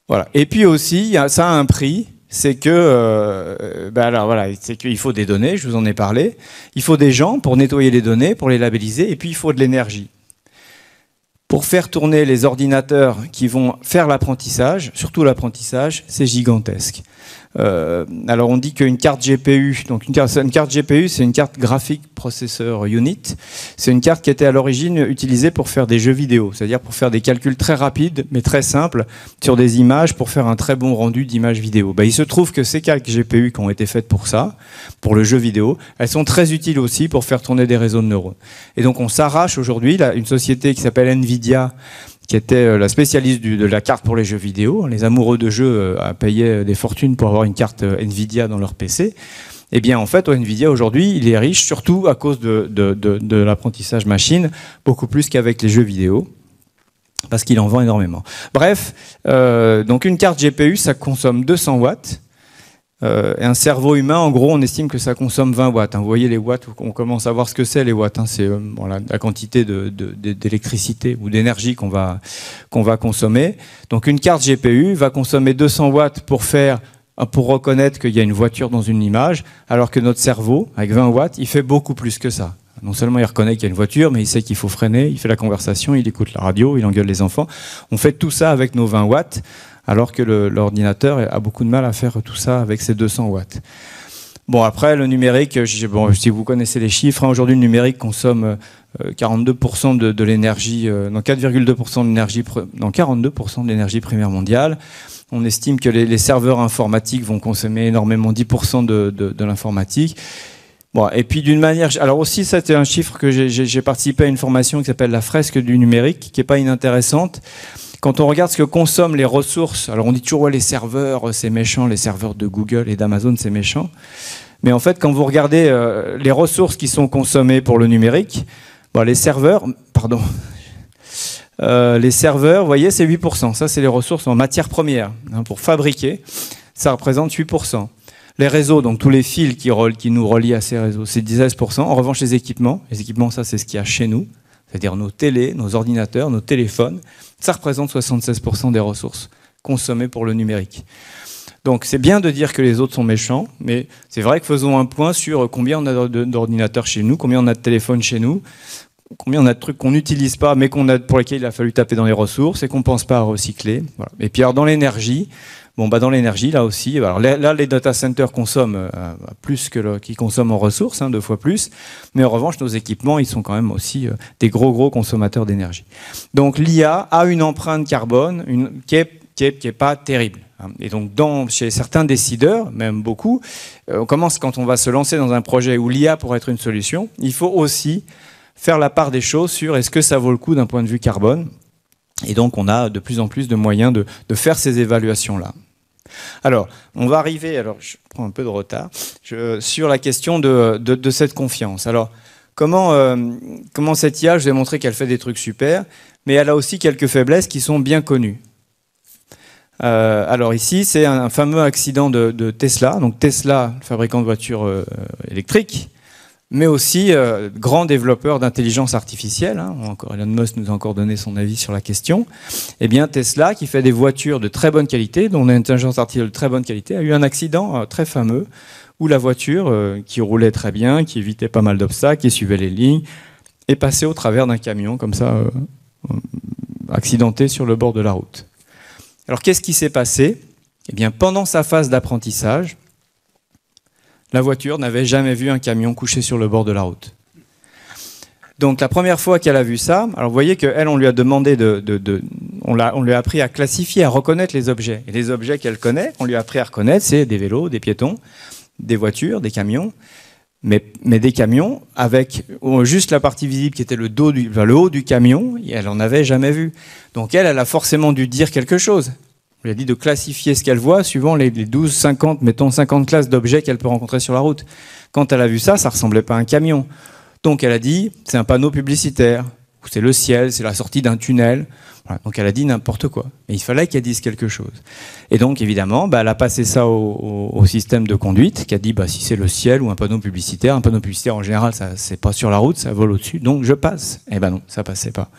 Voilà. Et puis aussi, ça a un prix. C'est que, c'est qu'il faut des données, je vous en ai parlé. Il faut des gens pour nettoyer les données, pour les labelliser, et puis il faut de l'énergie. Pour faire tourner les ordinateurs qui vont faire l'apprentissage, surtout l'apprentissage, c'est gigantesque. Alors on dit qu'une carte GPU, donc une carte GPU, c'est une carte graphique processor unit. C'est une carte qui était à l'origine utilisée pour faire des jeux vidéo, c'est-à-dire pour faire des calculs très rapides, mais très simples, sur des images, pour faire un très bon rendu d'images vidéo. Il se trouve que ces cartes GPU qui ont été faites pour ça, pour le jeu vidéo, elles sont très utiles aussi pour faire tourner des réseaux de neurones. Et donc on s'arrache aujourd'hui, une société qui s'appelle Nvidia, qui était la spécialiste de la carte pour les jeux vidéo. Les amoureux de jeux payaient des fortunes pour avoir une carte Nvidia dans leur PC. Eh bien, en fait, Nvidia, aujourd'hui, il est riche, surtout à cause de l'apprentissage machine, beaucoup plus qu'avec les jeux vidéo, parce qu'il en vend énormément. Bref, donc une carte GPU, ça consomme 200 watts. Et un cerveau humain, en gros, on estime que ça consomme 20 watts. Vous voyez les watts, on commence à voir ce que c'est les watts. C'est la quantité d'électricité ou d'énergie qu'on va consommer. Donc une carte GPU va consommer 200 watts pour reconnaître qu'il y a une voiture dans une image, alors que notre cerveau, avec 20 watts, il fait beaucoup plus que ça. Non seulement il reconnaît qu'il y a une voiture, mais il sait qu'il faut freiner, il fait la conversation, il écoute la radio, il engueule les enfants. On fait tout ça avec nos 20 watts. Alors que l'ordinateur a beaucoup de mal à faire tout ça avec ses 200 watts. Bon, après, le numérique, si vous connaissez les chiffres, aujourd'hui, le numérique consomme 42% de l'énergie, 4,2% de l'énergie, 42% de l'énergie primaire mondiale. On estime que les serveurs informatiques vont consommer énormément 10% de l'informatique. Bon, et puis d'une manière... Alors aussi, c'était un chiffre que j'ai participé à une formation qui s'appelle la fresque du numérique, qui n'est pas inintéressante. Quand on regarde ce que consomment les ressources, alors on dit toujours les serveurs, c'est méchant, les serveurs de Google et d'Amazon, c'est méchant. Mais en fait, quand vous regardez les ressources qui sont consommées pour le numérique, les serveurs, vous voyez, c'est 8%. Ça, c'est les ressources en matière première. Pour fabriquer, ça représente 8%. Les réseaux, donc tous les fils qui nous relient à ces réseaux, c'est 16%. En revanche, les équipements, ça, c'est ce qu'il y a chez nous. C'est-à-dire nos télés, nos ordinateurs, nos téléphones, ça représente 76% des ressources consommées pour le numérique. Donc c'est bien de dire que les autres sont méchants, mais c'est vrai que faisons un point sur combien on a d'ordinateurs chez nous, combien on a de téléphones chez nous, combien on a de trucs qu'on n'utilise pas, mais pour lesquels il a fallu taper dans les ressources et qu'on ne pense pas à recycler. Voilà. Et puis alors dans l'énergie, dans l'énergie là aussi, alors là les data centers consomment plus qu'ils consomment en ressources, 2 fois plus, mais en revanche nos équipements ils sont quand même aussi des gros consommateurs d'énergie. Donc l'IA a une empreinte carbone qui est pas terrible. Et donc chez certains décideurs, même beaucoup, quand on va se lancer dans un projet où l'IA pourrait être une solution, il faut aussi faire la part des choses sur est-ce que ça vaut le coup d'un point de vue carbone. Et donc on a de plus en plus de moyens de faire ces évaluations-là. Alors, on va arriver, je prends un peu de retard, sur la question de cette confiance. Alors, comment cette IA, je vous ai montré qu'elle fait des trucs super, mais elle a aussi quelques faiblesses qui sont bien connues. Alors ici, c'est un fameux accident de Tesla. Donc Tesla, fabricant de voitures électriques, mais aussi grand développeur d'intelligence artificielle. Elon Musk nous a encore donné son avis sur la question. Eh bien, Tesla, qui fait des voitures de très bonne qualité, dont l'intelligence artificielle de très bonne qualité, a eu un accident très fameux où la voiture, qui roulait très bien, qui évitait pas mal d'obstacles, qui suivait les lignes, est passée au travers d'un camion, comme ça, accidenté sur le bord de la route. Alors, qu'est-ce qui s'est passé ? Eh bien, pendant sa phase d'apprentissage, la voiture n'avait jamais vu un camion couché sur le bord de la route. Donc la première fois qu'elle a vu ça, alors vous voyez qu'elle, on lui a demandé on lui a appris à classifier, à reconnaître les objets. Et les objets qu'elle connaît, on lui a appris à reconnaître, c'est des vélos, des piétons, des voitures, des camions. Mais des camions avec juste la partie visible qui était le haut du camion, elle n'en avait jamais vu. Donc elle a forcément dû dire quelque chose. On lui a dit de classifier ce qu'elle voit suivant les 12, 50, mettons 50 classes d'objets qu'elle peut rencontrer sur la route. Quand elle a vu ça, ça ressemblait pas à un camion. Donc elle a dit, c'est un panneau publicitaire, ou c'est le ciel, c'est la sortie d'un tunnel. Voilà. Donc elle a dit n'importe quoi. Mais il fallait qu'elle dise quelque chose. Et donc évidemment, elle a passé ça au système de conduite, qui a dit, si c'est le ciel ou un panneau publicitaire en général, ça c'est pas sur la route, ça vole au-dessus, donc je passe. Eh ben non, ça passait pas.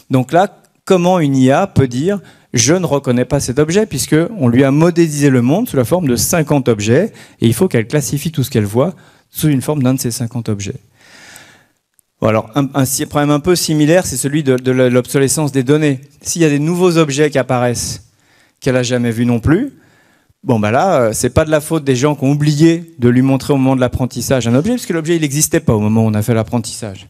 Donc là, comment une IA peut dire je ne reconnais pas cet objet, puisqu'on lui a modélisé le monde sous la forme de 50 objets, et il faut qu'elle classifie tout ce qu'elle voit sous une forme d'un de ces 50 objets. Bon, alors, un problème un peu similaire, c'est celui de l'obsolescence des données. S'il y a des nouveaux objets qui apparaissent, qu'elle n'a jamais vus non plus, là, c'est pas de la faute des gens qui ont oublié de lui montrer au moment de l'apprentissage un objet, puisque l'objet, il n'existait pas au moment où on a fait l'apprentissage.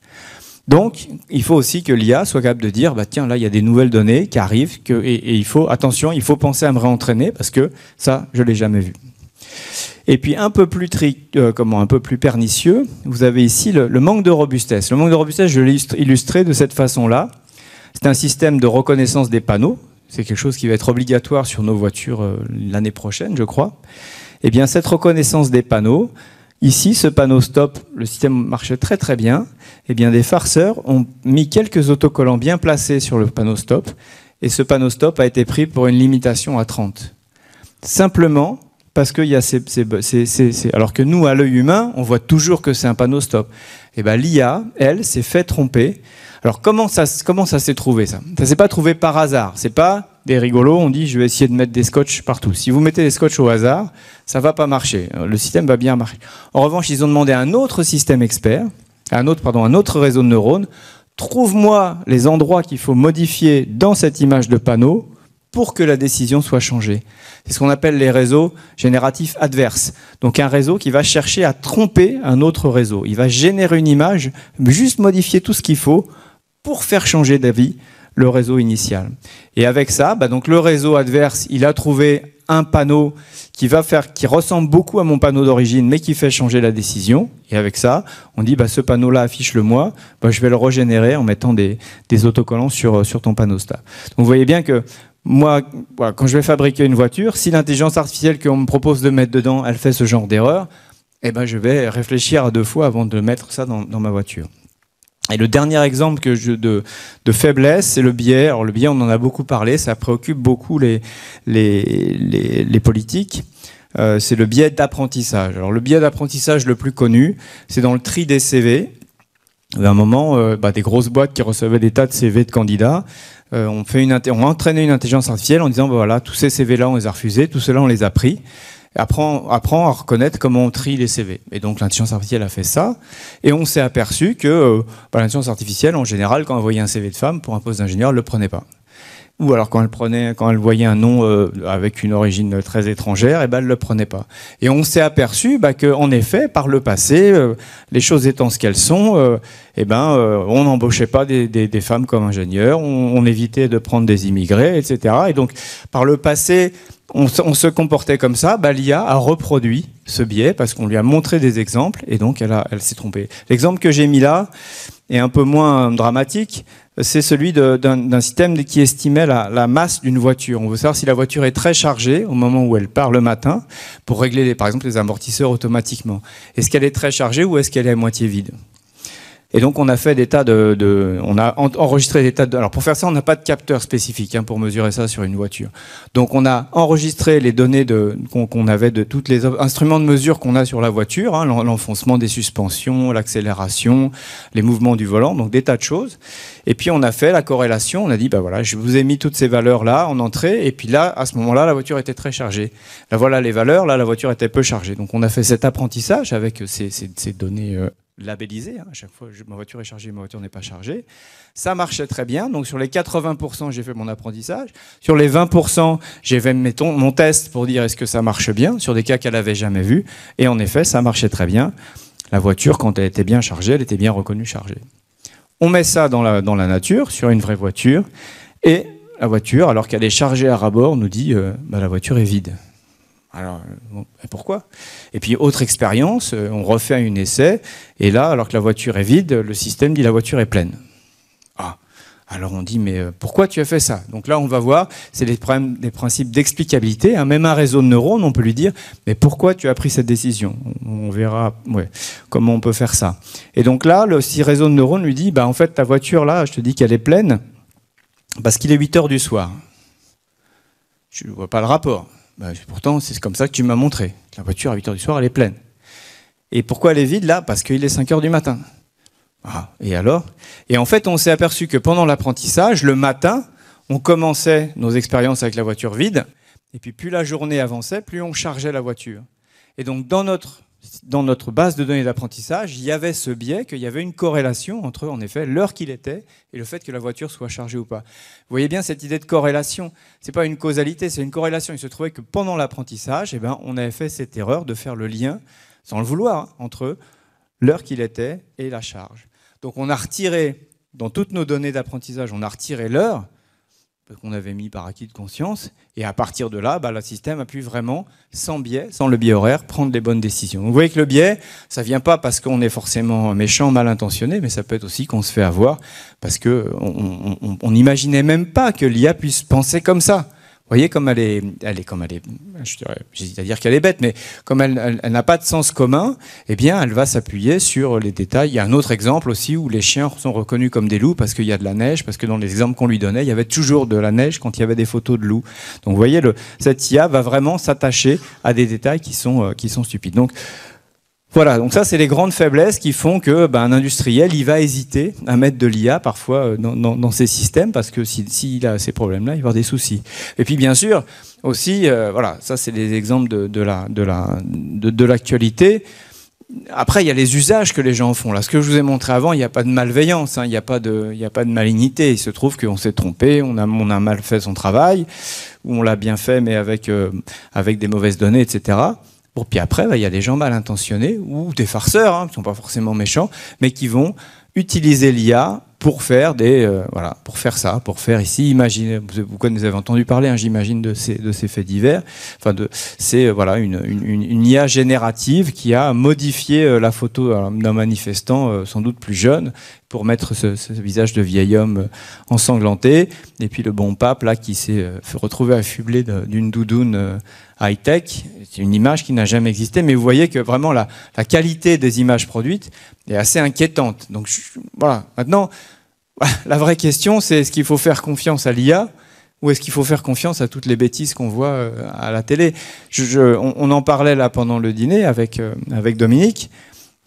Donc, il faut aussi que l'IA soit capable de dire, tiens, là, il y a des nouvelles données qui arrivent, et il faut penser à me réentraîner, parce que ça, je l'ai jamais vu. Et puis, un peu plus pernicieux, vous avez ici le manque de robustesse. Le manque de robustesse, je l'ai illustré de cette façon-là. C'est un système de reconnaissance des panneaux. C'est quelque chose qui va être obligatoire sur nos voitures l'année prochaine, je crois. Eh bien, cette reconnaissance des panneaux, ici, ce panneau stop, le système marchait très très bien. Eh bien, des farceurs ont mis quelques autocollants bien placés sur le panneau stop, et ce panneau stop a été pris pour une limitation à 30. Simplement parce qu'il y a alors que nous, à l'œil humain, on voit toujours que c'est un panneau stop. Eh bien, l'IA, elle, s'est fait tromper. Alors, comment ça s'est trouvé, ça ? Ça s'est pas trouvé par hasard. C'est pas des rigolos, on dit, je vais essayer de mettre des scotch partout. Si vous mettez des scotch au hasard, ça va pas marcher. Le système va bien marcher. En revanche, ils ont demandé à un autre système expert, un autre réseau de neurones, trouve-moi les endroits qu'il faut modifier dans cette image de panneau pour que la décision soit changée. C'est ce qu'on appelle les réseaux génératifs adverses. Donc un réseau qui va chercher à tromper un autre réseau. Il va générer une image, juste modifier tout ce qu'il faut pour faire changer d'avis le réseau initial. Et avec ça, donc le réseau adverse, il a trouvé un panneau qui ressemble beaucoup à mon panneau d'origine, mais qui fait changer la décision. Et avec ça, on dit, ce panneau-là, affiche-le-moi. Je vais le régénérer en mettant des autocollants sur ton panneau stable. Donc vous voyez bien que moi, quand je vais fabriquer une voiture, si l'intelligence artificielle qu'on me propose de mettre dedans, elle fait ce genre d'erreur, je vais réfléchir à 2 fois avant de mettre ça dans ma voiture. Et le dernier exemple de faiblesse, c'est le biais. Alors le biais, on en a beaucoup parlé, ça préoccupe beaucoup les politiques. C'est le biais d'apprentissage. Alors le biais d'apprentissage le plus connu, c'est dans le tri des CV. À un moment, des grosses boîtes qui recevaient des tas de CV de candidats ont entraîné une intelligence artificielle en disant, tous ces CV-là, on les a refusés, tout cela, on les a pris. apprend à reconnaître comment on trie les CV. Et donc l'intelligence artificielle a fait ça, et on s'est aperçu que l'intelligence artificielle, en général, quand elle voyait un CV de femme pour un poste d'ingénieur, elle ne le prenait pas. Ou alors quand elle voyait un nom avec une origine très étrangère, elle ne le prenait pas. Et on s'est aperçu qu'en effet, par le passé, les choses étant ce qu'elles sont, on n'embauchait pas des femmes comme ingénieurs, on évitait de prendre des immigrés, etc. Et donc, par le passé, on se comportait comme ça. L'IA a reproduit ce biais parce qu'on lui a montré des exemples, et donc elle s'est trompée. L'exemple que j'ai mis là est un peu moins dramatique. C'est celui d'un système qui estimait la masse d'une voiture. On veut savoir si la voiture est très chargée au moment où elle part le matin pour régler, par exemple, les amortisseurs automatiquement. Est-ce qu'elle est très chargée ou est-ce qu'elle est à moitié vide? Et donc on a fait des tas on a enregistré des tas de. Alors pour faire ça, on n'a pas de capteur spécifique pour mesurer ça sur une voiture. Donc on a enregistré les données qu'on avait de tous les instruments de mesure qu'on a sur la voiture, l'enfoncement des suspensions, l'accélération, les mouvements du volant, donc des tas de choses. Et puis on a fait la corrélation. On a dit voilà, je vous ai mis toutes ces valeurs là en entrée, et puis là à ce moment-là la voiture était très chargée. Là voilà les valeurs, là la voiture était peu chargée. Donc on a fait cet apprentissage avec ces données. Labellisé, à chaque fois ma voiture est chargée, ma voiture n'est pas chargée. Ça marchait très bien, donc sur les 80% j'ai fait mon apprentissage, sur les 20% j'ai fait mon test pour dire est-ce que ça marche bien, sur des cas qu'elle n'avait jamais vus, et en effet ça marchait très bien. La voiture, quand elle était bien chargée, elle était bien reconnue chargée. On met ça dans la nature, sur une vraie voiture, et la voiture, alors qu'elle est chargée à ras-bord, nous dit la voiture est vide. Alors, pourquoi? Et puis, autre expérience, on refait un essai, et là, alors que la voiture est vide, le système dit la voiture est pleine. Ah, alors on dit, mais pourquoi tu as fait ça? Donc là, on va voir, c'est des principes d'explicabilité. Même un réseau de neurones, on peut lui dire, mais pourquoi tu as pris cette décision? On verra comment on peut faire ça. Et donc là, le réseau de neurones lui dit, en fait, ta voiture, là, je te dis qu'elle est pleine, parce qu'il est 8 heures du soir. Je ne vois pas le rapport. Pourtant, c'est comme ça que tu m'as montré. La voiture, à 8 heures du soir, elle est pleine. Et pourquoi elle est vide, là? Parce qu'il est 5 heures du matin. Ah, et alors? Et en fait, on s'est aperçu que pendant l'apprentissage, le matin, on commençait nos expériences avec la voiture vide, et puis plus la journée avançait, plus on chargeait la voiture. Et donc, dans notre base de données d'apprentissage, il y avait ce biais, qu'il y avait une corrélation entre, en effet, l'heure qu'il était et le fait que la voiture soit chargée ou pas. Vous voyez bien cette idée de corrélation. Ce n'est pas une causalité, c'est une corrélation. Il se trouvait que pendant l'apprentissage, on avait fait cette erreur de faire le lien, sans le vouloir, entre l'heure qu'il était et la charge. Donc on a retiré, dans toutes nos données d'apprentissage, on a retiré l'heure qu'on avait mis par acquis de conscience, et à partir de là, le système a pu vraiment, sans biais, sans le biais horaire, prendre les bonnes décisions. Donc, vous voyez que le biais, ça vient pas parce qu'on est forcément méchant, mal intentionné, mais ça peut être aussi qu'on se fait avoir parce que on n'imaginait même pas que l'IA puisse penser comme ça. Vous voyez comme elle est, j'hésite à dire qu'elle est bête, mais comme elle n'a pas de sens commun, elle va s'appuyer sur les détails. Il y a un autre exemple aussi où les chiens sont reconnus comme des loups parce qu'il y a de la neige, parce que dans les exemples qu'on lui donnait, il y avait toujours de la neige quand il y avait des photos de loups. Donc vous voyez, cette IA va vraiment s'attacher à des détails qui sont stupides. Donc voilà, donc ça c'est les grandes faiblesses qui font que un industriel il va hésiter à mettre de l'IA parfois dans ses systèmes parce que s'il a ces problèmes-là, il va avoir des soucis. Et puis bien sûr aussi, ça c'est des exemples de l'actualité. Après, il y a les usages que les gens font. Là, ce que je vous ai montré avant, il n'y a pas de malveillance, il n'y a pas de malignité. Il se trouve qu'on s'est trompé, on a mal fait son travail, ou on l'a bien fait mais avec des mauvaises données, etc. Bon, puis après, il y a des gens mal intentionnés ou des farceurs, qui ne sont pas forcément méchants, mais qui vont utiliser l'IA pour faire pour faire ici, imaginez, vous avez entendu parler, j'imagine, de ces faits divers. C'est une IA générative qui a modifié la photo d'un manifestant sans doute plus jeune pour mettre ce visage de vieil homme ensanglanté, et puis le bon pape là qui s'est retrouvé affublé d'une doudoune high-tech. C'est une image qui n'a jamais existé, mais vous voyez que vraiment la qualité des images produites est assez inquiétante. Donc voilà, maintenant, la vraie question, c'est est-ce qu'il faut faire confiance à l'IA ou est-ce qu'il faut faire confiance à toutes les bêtises qu'on voit à la télé? On en parlait là pendant le dîner avec Dominique.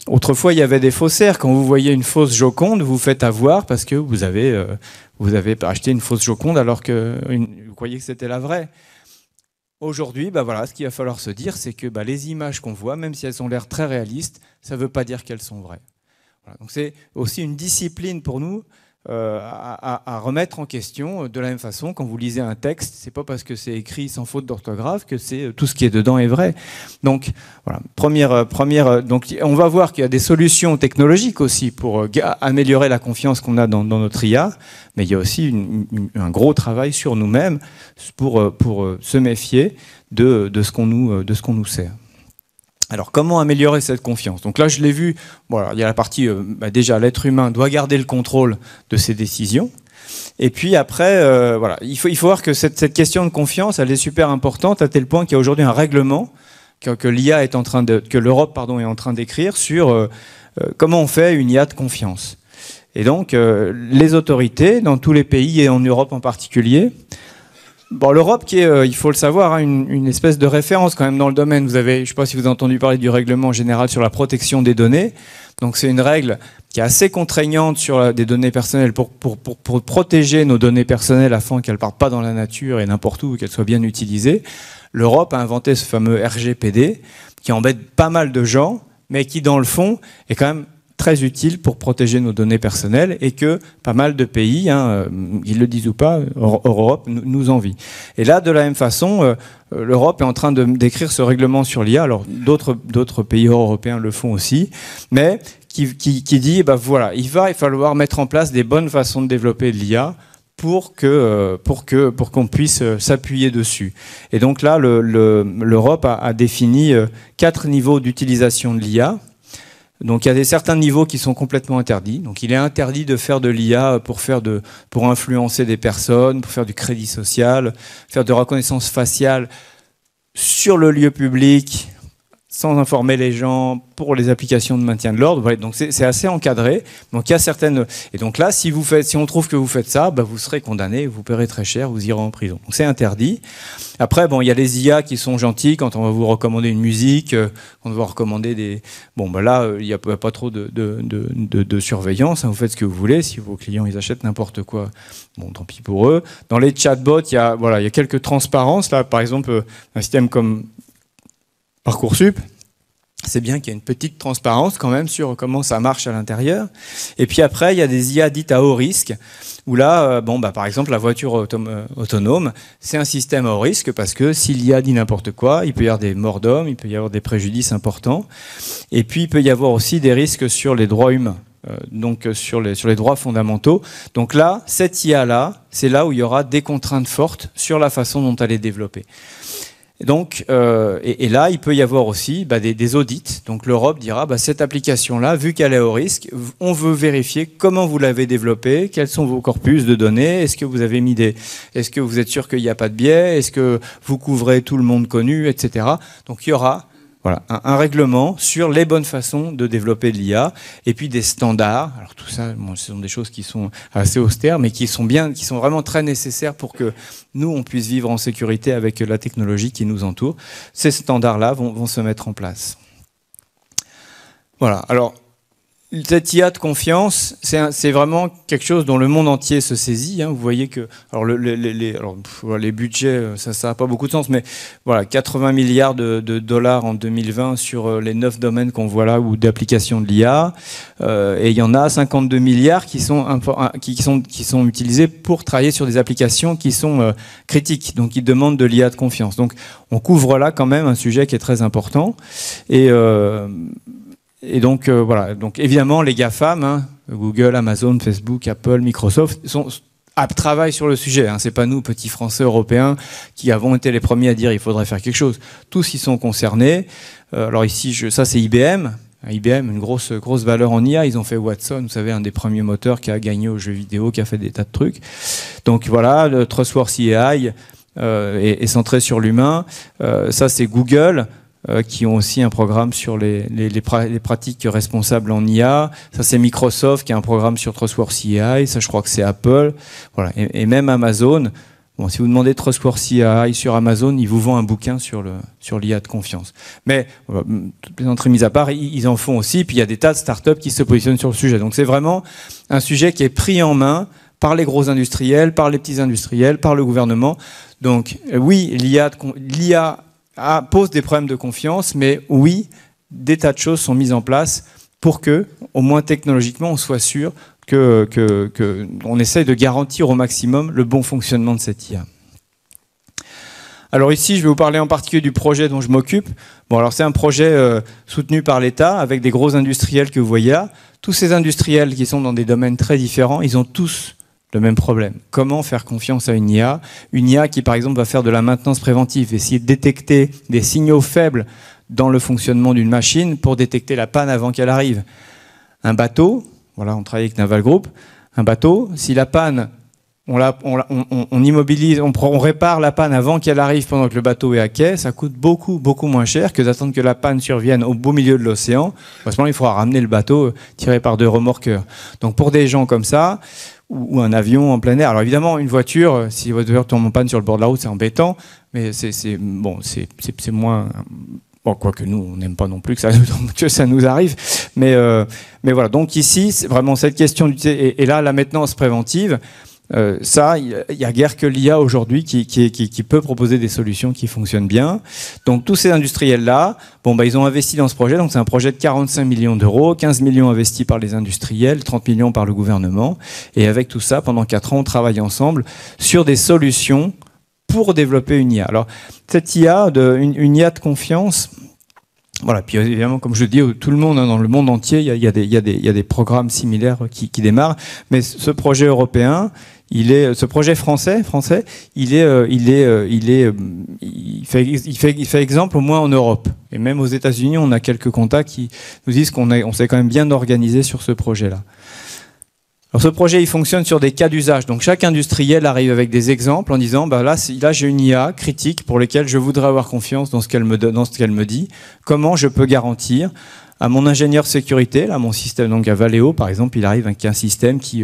Autrefois, il y avait des faussaires. Quand vous voyez une fausse Joconde, vous vous faites avoir parce que vous avez acheté une fausse Joconde alors que vous croyez que c'était la vraie. aujourd'hui, voilà, ce qu'il va falloir se dire, c'est que les images qu'on voit, même si elles ont l'air très réalistes, ça ne veut pas dire qu'elles sont vraies. Voilà, donc c'est aussi une discipline pour nous à remettre en question. De la même façon, quand vous lisez un texte, c'est pas parce que c'est écrit sans faute d'orthographe que c'est tout ce qui est dedans est vrai. Donc voilà, donc on va voir qu'il y a des solutions technologiques aussi pour améliorer la confiance qu'on a dans notre IA, mais il y a aussi un gros travail sur nous-mêmes pour se méfier de ce qu'on nous sert. Alors, comment améliorer cette confiance? Donc là, je l'ai vu, il y a la partie, déjà, l'être humain doit garder le contrôle de ses décisions. Et puis après, il faut voir que cette question de confiance, elle est super importante, à tel point qu'il y a aujourd'hui un règlement que l'IA est en train que l'Europe, est en train d'écrire sur comment on fait une IA de confiance. Et donc, les autorités, dans tous les pays et en Europe en particulier, l'Europe qui est, il faut le savoir, une espèce de référence quand même dans le domaine. Je ne sais pas si vous avez entendu parler du règlement général sur la protection des données. Donc c'est une règle qui est assez contraignante sur des données personnelles pour protéger nos données personnelles afin qu'elles ne partent pas dans la nature et n'importe où, qu'elles soient bien utilisées. L'Europe a inventé ce fameux RGPD qui embête pas mal de gens, mais qui dans le fond est quand même très utile pour protéger nos données personnelles et que pas mal de pays, ils le disent ou pas, Europe nous envie. Et là, de la même façon, l'Europe est en train d'écrire ce règlement sur l'IA. Alors d'autres pays européens le font aussi, mais qui dit, il va falloir mettre en place des bonnes façons de développer l'IA pour qu'on puisse s'appuyer dessus. Et donc là, l'Europe a défini 4 niveaux d'utilisation de l'IA. Donc il y a certains niveaux qui sont complètement interdits. Donc il est interdit de faire de l'IA pour influencer des personnes, pour faire du crédit social, faire de reconnaissance faciale sur le lieu public, sans informer les gens, pour les applications de maintien de l'ordre. Voilà, donc c'est assez encadré. Donc il y a certaines. Et donc là, si on trouve que vous faites ça, vous serez condamné, vous paierez très cher, vous irez en prison. Donc c'est interdit. Après, il y a les IA qui sont gentils quand on va vous recommander une musique, quand on va vous recommander des. Là, il n'y a pas trop de surveillance. Vous faites ce que vous voulez. Si vos clients ils achètent n'importe quoi, tant pis pour eux. Dans les chatbots, il y a quelques transparences. Là, par exemple, un système comme Parcoursup, c'est bien qu'il y ait une petite transparence quand même sur comment ça marche à l'intérieur. Et puis après, il y a des IA dites à haut risque, où là, par exemple, la voiture autonome, c'est un système à haut risque parce que si l'IA dit n'importe quoi, il peut y avoir des morts d'hommes, il peut y avoir des préjudices importants. Et puis, il peut y avoir aussi des risques sur les droits humains. Donc sur les droits fondamentaux. Donc là, cette IA-là, c'est là où il y aura des contraintes fortes sur la façon dont elle est développée. Donc, et là, il peut y avoir aussi des audits. Donc l'Europe dira, cette application-là, vu qu'elle est au risque, on veut vérifier comment vous l'avez développée, quels sont vos corpus de données, est-ce que vous avez est-ce que vous êtes sûr qu'il n'y a pas de biais, est-ce que vous couvrez tout le monde connu, etc. Donc il y aura un règlement sur les bonnes façons de développer de l'IA et puis des standards. Alors tout ça, ce sont des choses qui sont assez austères, mais qui sont vraiment très nécessaires pour que nous, on puisse vivre en sécurité avec la technologie qui nous entoure. Ces standards-là vont se mettre en place. Voilà. Alors, cette IA de confiance, c'est vraiment quelque chose dont le monde entier se saisit. Vous voyez que les budgets, ça n'a pas beaucoup de sens, mais 80 milliards de dollars en 2020 sur les 9 domaines qu'on voit là ou d'application de l'IA, et il y en a 52 milliards qui sont utilisés pour travailler sur des applications qui sont critiques, donc qui demandent de l'IA de confiance. Donc on couvre là quand même un sujet qui est très important. Et donc, donc évidemment, les GAFAM, Google, Amazon, Facebook, Apple, Microsoft, travaillent sur le sujet. C'est pas nous, petits Français européens, qui avons été les premiers à dire il faudrait faire quelque chose. Tous y sont concernés. Alors ici, ça c'est IBM. IBM, une grosse valeur en IA. Ils ont fait Watson, vous savez, un des premiers moteurs qui a gagné aux jeux vidéo, qui a fait des tas de trucs. Donc voilà, le Trustworthy AI est centré sur l'humain. Ça c'est Google. Qui ont aussi un programme sur les pratiques responsables en IA. Ça, c'est Microsoft qui a un programme sur Trustworthy AI. Ça, je crois que c'est Apple. Voilà. Et même Amazon. Si vous demandez Trustworthy AI sur Amazon, ils vous vendent un bouquin sur l'IA de confiance. Mais, toutes les entrées mises à part, ils en font aussi. Puis il y a des tas de startups qui se positionnent sur le sujet. Donc c'est vraiment un sujet qui est pris en main par les gros industriels, par les petits industriels, par le gouvernement. Donc oui, l'IA pose des problèmes de confiance, mais oui, des tas de choses sont mises en place pour que, au moins technologiquement, on soit sûr qu'on essaye de garantir au maximum le bon fonctionnement de cette IA. Alors ici, je vais vous parler en particulier du projet dont je m'occupe. Bon, alors c'est un projet soutenu par l'État avec des gros industriels que vous voyez là. Tous ces industriels qui sont dans des domaines très différents, ils ont tous le même problème. Comment faire confiance à une IA? Une IA qui, par exemple, va faire de la maintenance préventive, essayer de détecter des signaux faibles dans le fonctionnement d'une machine pour détecter la panne avant qu'elle arrive. Un bateau, voilà, on travaille avec Naval Group, un bateau, si la panne, on immobilise, on répare la panne avant qu'elle arrive pendant que le bateau est à quai, ça coûte beaucoup, beaucoup moins cher que d'attendre que la panne survienne au beau milieu de l'océan. À ce moment-là, il faudra ramener le bateau tiré par 2 remorqueurs. Donc pour des gens comme ça, ou un avion en plein air. Alors évidemment, une voiture, si votre voiture tombe en panne sur le bord de la route, c'est embêtant, mais c'est moins... Bon, quoique nous, on n'aime pas non plus que ça nous arrive. Mais voilà, donc ici, c'est vraiment cette question. Et là, la maintenance préventive, ça, il n'y a guère que l'IA aujourd'hui qui peut proposer des solutions qui fonctionnent bien. Donc tous ces industriels-là, bon, ils ont investi dans ce projet. Donc c'est un projet de 45 millions d'euros, 15 millions investis par les industriels, 30 millions par le gouvernement. Et avec tout ça, pendant 4 ans, on travaille ensemble sur des solutions pour développer une IA. Alors cette IA, une IA de confiance, voilà. Puis évidemment, comme je le dis, tout le monde, dans le monde entier, il y a des programmes similaires qui démarrent. Mais ce projet européen, ce projet français, il fait exemple au moins en Europe. Et même aux États-Unis, on a quelques contacts qui nous disent qu'on s'est quand même bien organisé sur ce projet-là. Alors ce projet, il fonctionne sur des cas d'usage. Donc chaque industriel arrive avec des exemples en disant là j'ai une IA critique pour laquelle je voudrais avoir confiance dans ce qu'elle me dit. Comment je peux garantir à mon ingénieur sécurité, là mon système, donc à Valeo par exemple, il arrive avec un système qui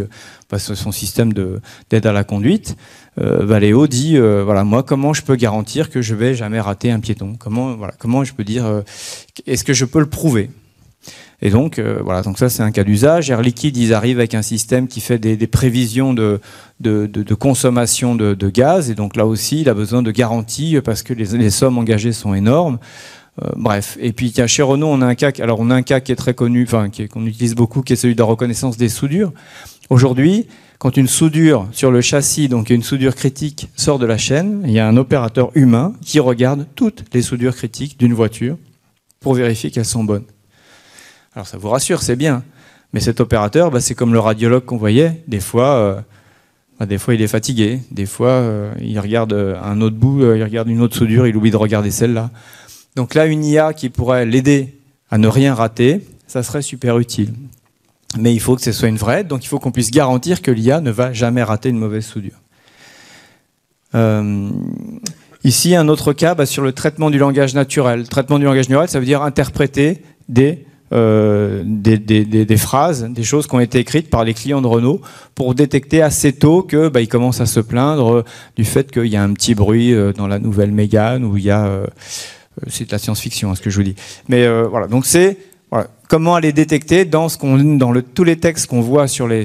son système d'aide à la conduite. Valeo dit voilà, moi comment je peux garantir que je vais jamais rater un piéton? Comment je peux dire est-ce que je peux le prouver? Et donc, voilà, donc ça c'est un cas d'usage. Air Liquide, ils arrivent avec un système qui fait des prévisions de consommation de gaz. Et donc là aussi, il a besoin de garanties parce que les sommes engagées sont énormes. Bref. Et puis chez Renault, on a un cas qui est très connu, qu'on utilise beaucoup, qui est celui de la reconnaissance des soudures. Aujourd'hui, quand une soudure sur le châssis, donc une soudure critique, sort de la chaîne, il y a un opérateur humain qui regarde toutes les soudures critiques d'une voiture pour vérifier qu'elles sont bonnes. Alors ça vous rassure, c'est bien. Mais cet opérateur, c'est comme le radiologue qu'on voyait. Des fois, il est fatigué. Des fois, il regarde un autre bout, il regarde une autre soudure, il oublie de regarder celle-là. Donc là, une IA qui pourrait l'aider à ne rien rater, ça serait super utile. Mais il faut que ce soit une vraie aide, donc il faut qu'on puisse garantir que l'IA ne va jamais rater une mauvaise soudure. Ici, un autre cas sur le traitement du langage naturel. Le traitement du langage naturel, ça veut dire interpréter des phrases, des choses qui ont été écrites par les clients de Renault pour détecter assez tôt que ils commencent à se plaindre du fait qu'il y a un petit bruit dans la nouvelle Mégane où il y a c'est de la science-fiction, ce que je vous dis. Mais voilà, donc c'est comment aller détecter dans tous les textes qu'on voit sur les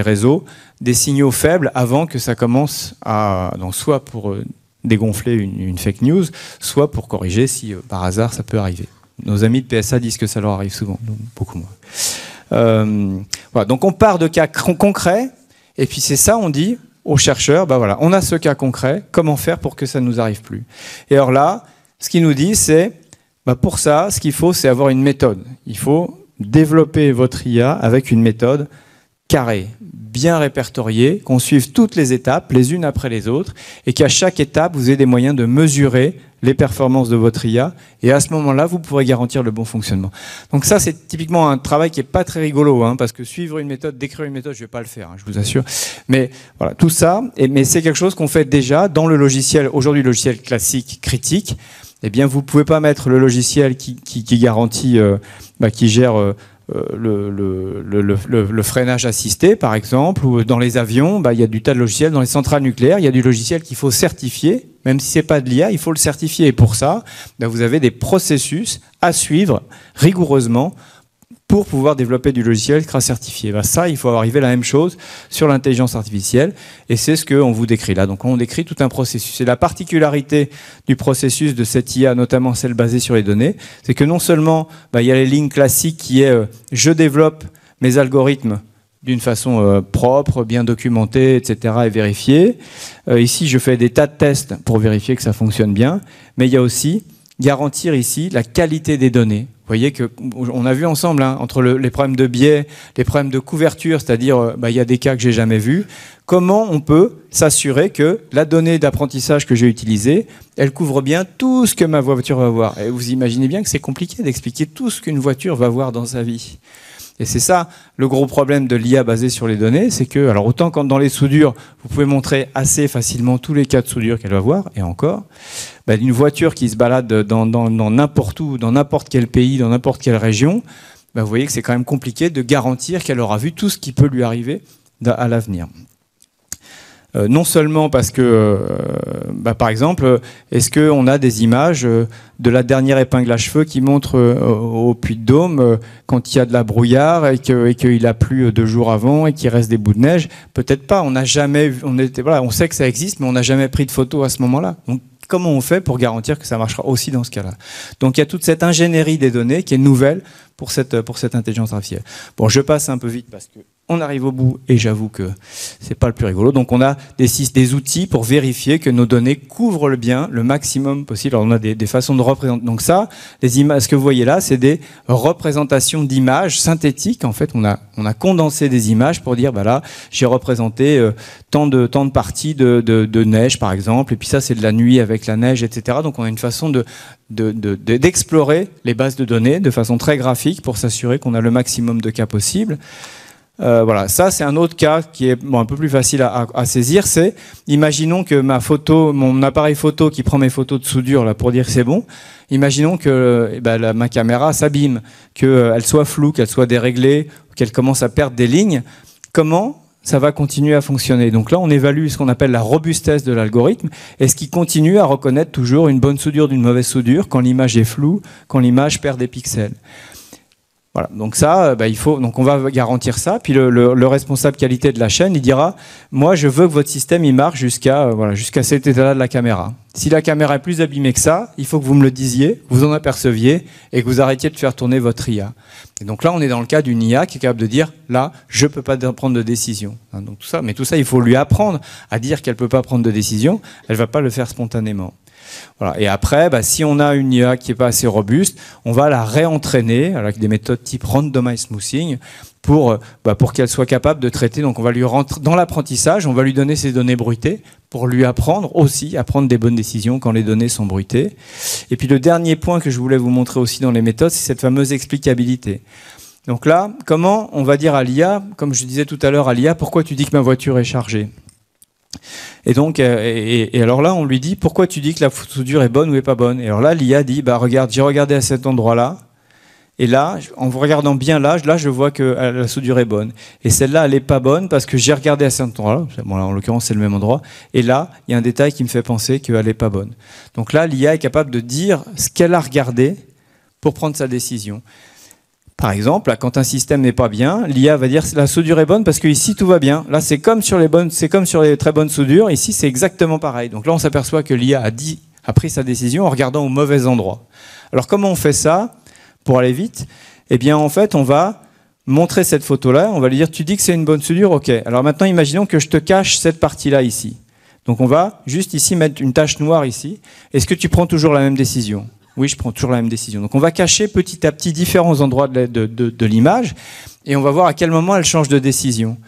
réseaux des signaux faibles avant que ça commence donc soit pour dégonfler une fake news, soit pour corriger si par hasard ça peut arriver. Nos amis de PSA disent que ça leur arrive souvent, donc beaucoup moins. Voilà, donc on part de cas concrets, et puis c'est ça, on dit aux chercheurs, voilà, on a ce cas concret, comment faire pour que ça ne nous arrive plus? Et alors là, ce qu'ils nous disent, c'est, pour ça, ce qu'il faut, c'est avoir une méthode. Il faut développer votre IA avec une méthode carrée, bien répertoriée, qu'on suive toutes les étapes, les unes après les autres, et qu'à chaque étape, vous ayez des moyens de mesurer les performances de votre IA, et à ce moment-là, vous pourrez garantir le bon fonctionnement. Donc ça, c'est typiquement un travail qui n'est pas très rigolo, parce que suivre une méthode, décrire une méthode, je ne vais pas le faire, je vous assure. Mais voilà, tout ça, mais c'est quelque chose qu'on fait déjà dans le logiciel, aujourd'hui le logiciel classique critique. Eh bien, vous ne pouvez pas mettre le logiciel qui garantit, qui gère le freinage assisté, par exemple, ou dans les avions, il y a du tas de logiciels. Dans les centrales nucléaires, il y a du logiciel qu'il faut certifier. Même si ce n'est pas de l'IA, il faut le certifier. Et pour ça, vous avez des processus à suivre rigoureusement pour pouvoir développer du logiciel CRA certifié. Ben ça, il faut arriver à la même chose sur l'intelligence artificielle, et c'est ce qu'on vous décrit là. Donc on décrit tout un processus. Et la particularité du processus de cette IA, notamment celle basée sur les données, c'est que non seulement il y a les lignes classiques qui est je développe mes algorithmes d'une façon propre, bien documentée, etc. et vérifiée. Ici, je fais des tas de tests pour vérifier que ça fonctionne bien, mais il y a aussi garantir ici la qualité des données. Vous voyez qu'on a vu ensemble, hein, entre les problèmes de biais, les problèmes de couverture, c'est-à-dire il y a des cas que j'ai jamais vus, comment on peut s'assurer que la donnée d'apprentissage que j'ai utilisée, elle couvre bien tout ce que ma voiture va voir. Et vous imaginez bien que c'est compliqué d'expliquer tout ce qu'une voiture va voir dans sa vie. Et c'est ça le gros problème de l'IA basée sur les données, c'est que, alors autant quand dans les soudures, vous pouvez montrer assez facilement tous les cas de soudure qu'elle va voir, et encore, une voiture qui se balade dans n'importe où, dans n'importe quel pays, dans n'importe quelle région, vous voyez que c'est quand même compliqué de garantir qu'elle aura vu tout ce qui peut lui arriver à l'avenir. Non seulement parce que, par exemple, est-ce qu'on a des images de la dernière épingle à cheveux qui montre au Puy-de-Dôme quand il y a de la brouillard et qu'il a plu 2 jours avant et qu'il reste des bouts de neige? Peut-être pas. On n'a jamais, on sait que ça existe, mais on n'a jamais pris de photo à ce moment-là. Donc, comment on fait pour garantir que ça marchera aussi dans ce cas-là? Donc, il y a toute cette ingénierie des données qui est nouvelle pour cette intelligence artificielle. Bon, je passe un peu vite parce que on arrive au bout et j'avoue que c'est pas le plus rigolo. Donc on a des outils pour vérifier que nos données couvrent le bien le maximum possible. Alors on a des façons de représenter. Donc ça, les images, ce que vous voyez là, c'est des représentations d'images synthétiques. En fait, on a condensé des images pour dire, là, j'ai représenté tant de parties de neige, par exemple. Et puis ça, c'est de la nuit avec la neige, etc. Donc on a une façon d'explorer les bases de données de façon très graphique pour s'assurer qu'on a le maximum de cas possibles. Voilà, ça c'est un autre cas qui est un peu plus facile à saisir. C'est, imaginons que mon appareil photo qui prend mes photos de soudure là pour dire que c'est bon. Imaginons que ma caméra s'abîme, qu'elle soit floue, qu'elle soit déréglée, qu'elle commence à perdre des lignes. Comment ça va continuer à fonctionner? Donc là, on évalue ce qu'on appelle la robustesse de l'algorithme. Est-ce qu'il continue à reconnaître toujours une bonne soudure d'une mauvaise soudure quand l'image est floue, quand l'image perd des pixels? Voilà, donc ça, donc on va garantir ça. Puis le responsable qualité de la chaîne, il dira, moi je veux que votre système il marche jusqu'à cet état-là de la caméra. Si la caméra est plus abîmée que ça, il faut que vous me le disiez, vous en aperceviez et que vous arrêtiez de faire tourner votre IA. Et donc là, on est dans le cas d'une IA qui est capable de dire, là, je peux pas prendre de décision. Donc tout ça, il faut lui apprendre à dire qu'elle peut pas prendre de décision. Elle va pas le faire spontanément. Voilà. Et après, si on a une IA qui n'est pas assez robuste, on va la réentraîner avec des méthodes type randomized smoothing pour qu'elle soit capable de traiter. Donc on va lui rentrer dans l'apprentissage, on va lui donner ces données bruitées pour lui apprendre aussi à prendre des bonnes décisions quand les données sont bruitées. Et puis le dernier point que je voulais vous montrer aussi dans les méthodes, c'est cette fameuse explicabilité. Donc là, comment on va dire à l'IA, comme je disais tout à l'heure à l'IA, pourquoi tu dis que ma voiture est chargée ? Et donc, et alors là, on lui dit, pourquoi tu dis que la soudure est bonne ou est pas bonne? Et alors là, l'IA dit, regarde, j'ai regardé à cet endroit-là, et là, en vous regardant bien là, je vois que la soudure est bonne. Et celle-là, elle est pas bonne parce que j'ai regardé à cet endroit-là, bon, là, en l'occurrence, c'est le même endroit, et là, il y a un détail qui me fait penser qu'elle est pas bonne. Donc là, l'IA est capable de dire ce qu'elle a regardé pour prendre sa décision. Par exemple, quand un système n'est pas bien, l'IA va dire la soudure est bonne parce que ici tout va bien. Là, c'est comme sur les très bonnes soudures. Ici, c'est exactement pareil. Donc là, on s'aperçoit que l'IA a pris sa décision en regardant au mauvais endroit. Alors, comment on fait ça pour aller vite? Eh bien, en fait, on va montrer cette photo-là. On va lui dire, tu dis que c'est une bonne soudure, ok. Alors maintenant, imaginons que je te cache cette partie-là ici. Donc, on va juste ici mettre une tache noire ici. Est-ce que tu prends toujours la même décision? Oui, je prends toujours la même décision. Donc on va cacher petit à petit différents endroits de l'image et on va voir à quel moment elle change de décision.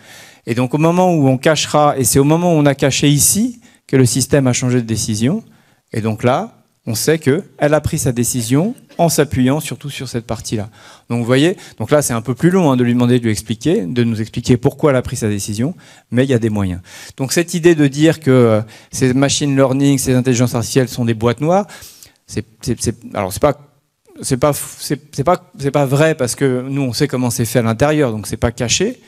Et donc au moment où on cachera, et c'est au moment où on a caché ici que le système a changé de décision, et donc là, on sait qu'elle a pris sa décision en s'appuyant surtout sur cette partie-là. Donc vous voyez, donc là c'est un peu plus long de lui demander de nous expliquer pourquoi elle a pris sa décision, mais il y a des moyens. Donc cette idée de dire que ces machine learning, ces intelligences artificielles sont des boîtes noires, alors c'est pas vrai parce que nous on sait comment c'est fait à l'intérieur, donc c'est pas caché.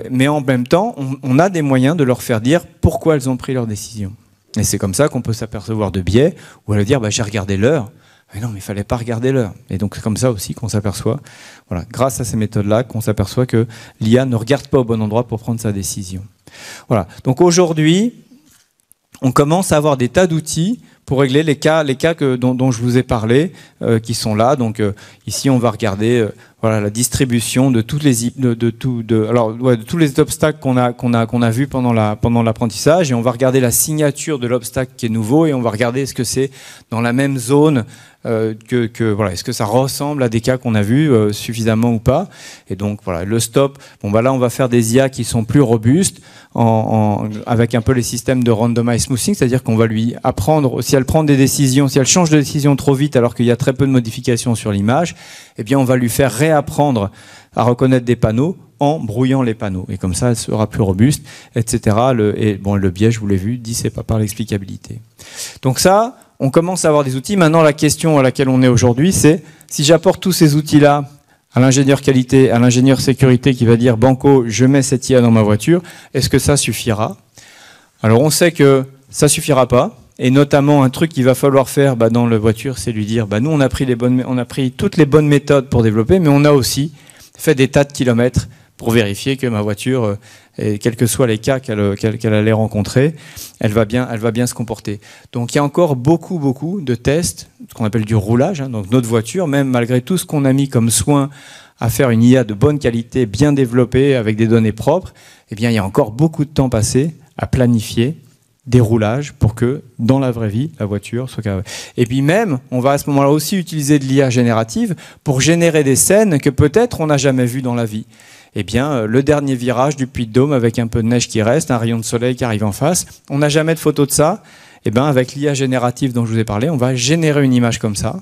Mais en même temps, on a des moyens de leur faire dire pourquoi elles ont pris leur décision. Et c'est comme ça qu'on peut s'apercevoir de biais, ou à leur dire j'ai regardé l'heure. Mais non, mais il fallait pas regarder l'heure. Et donc c'est comme ça aussi qu'on s'aperçoit, voilà, grâce à ces méthodes-là, qu'on s'aperçoit que l'IA ne regarde pas au bon endroit pour prendre sa décision. Voilà. Donc aujourd'hui, on commence à avoir des tas d'outils pour régler les cas dont je vous ai parlé, qui sont là. Donc ici, on va regarder voilà, la distribution de tous les obstacles qu'on a vus pendant l'apprentissage, et on va regarder la signature de l'obstacle qui est nouveau, et on va regarder est-ce que c'est dans la même zone voilà, est-ce que ça ressemble à des cas qu'on a vus suffisamment ou pas. Et donc voilà, le stop. Bon bah là, on va faire des IA qui sont plus robustes avec un peu les systèmes de randomized smoothing, c'est-à-dire qu'on va lui apprendre, si elle prend des décisions, si elle change de décision trop vite alors qu'il y a très peu de modifications sur l'image, eh bien on va lui faire réapprendre à reconnaître des panneaux en brouillant les panneaux. Et comme ça, elle sera plus robuste, etc. Le biais, je vous l'ai vu, dit c'est pas par l'explicabilité. Donc ça, on commence à avoir des outils. Maintenant, la question à laquelle on est aujourd'hui, c'est si j'apporte tous ces outils-là à l'ingénieur qualité, à l'ingénieur sécurité qui va dire « Banco, je mets cette IA dans ma voiture », est-ce que ça suffira? Alors, on sait que ça suffira pas. Et notamment, un truc qu'il va falloir faire dans la voiture, c'est lui dire nous, on a pris toutes les bonnes méthodes pour développer, mais on a aussi fait des tas de kilomètres pour vérifier que ma voiture, quels que soient les cas qu'elle allait rencontrer, elle va bien se comporter. Donc il y a encore beaucoup de tests, ce qu'on appelle du roulage. Donc notre voiture, même malgré tout ce qu'on a mis comme soin à faire une IA de bonne qualité, bien développée, avec des données propres, eh bien il y a encore beaucoup de temps passé à planifier des roulages pour que, dans la vraie vie, la voiture soit capable. Et puis même, on va à ce moment-là aussi utiliser de l'IA générative pour générer des scènes que peut-être on n'a jamais vues dans la vie. Eh bien, le dernier virage du Puy-de-Dôme avec un peu de neige qui reste, un rayon de soleil qui arrive en face, on n'a jamais de photo de ça. Eh bien, avec l'IA générative dont je vous ai parlé, on va générer une image comme ça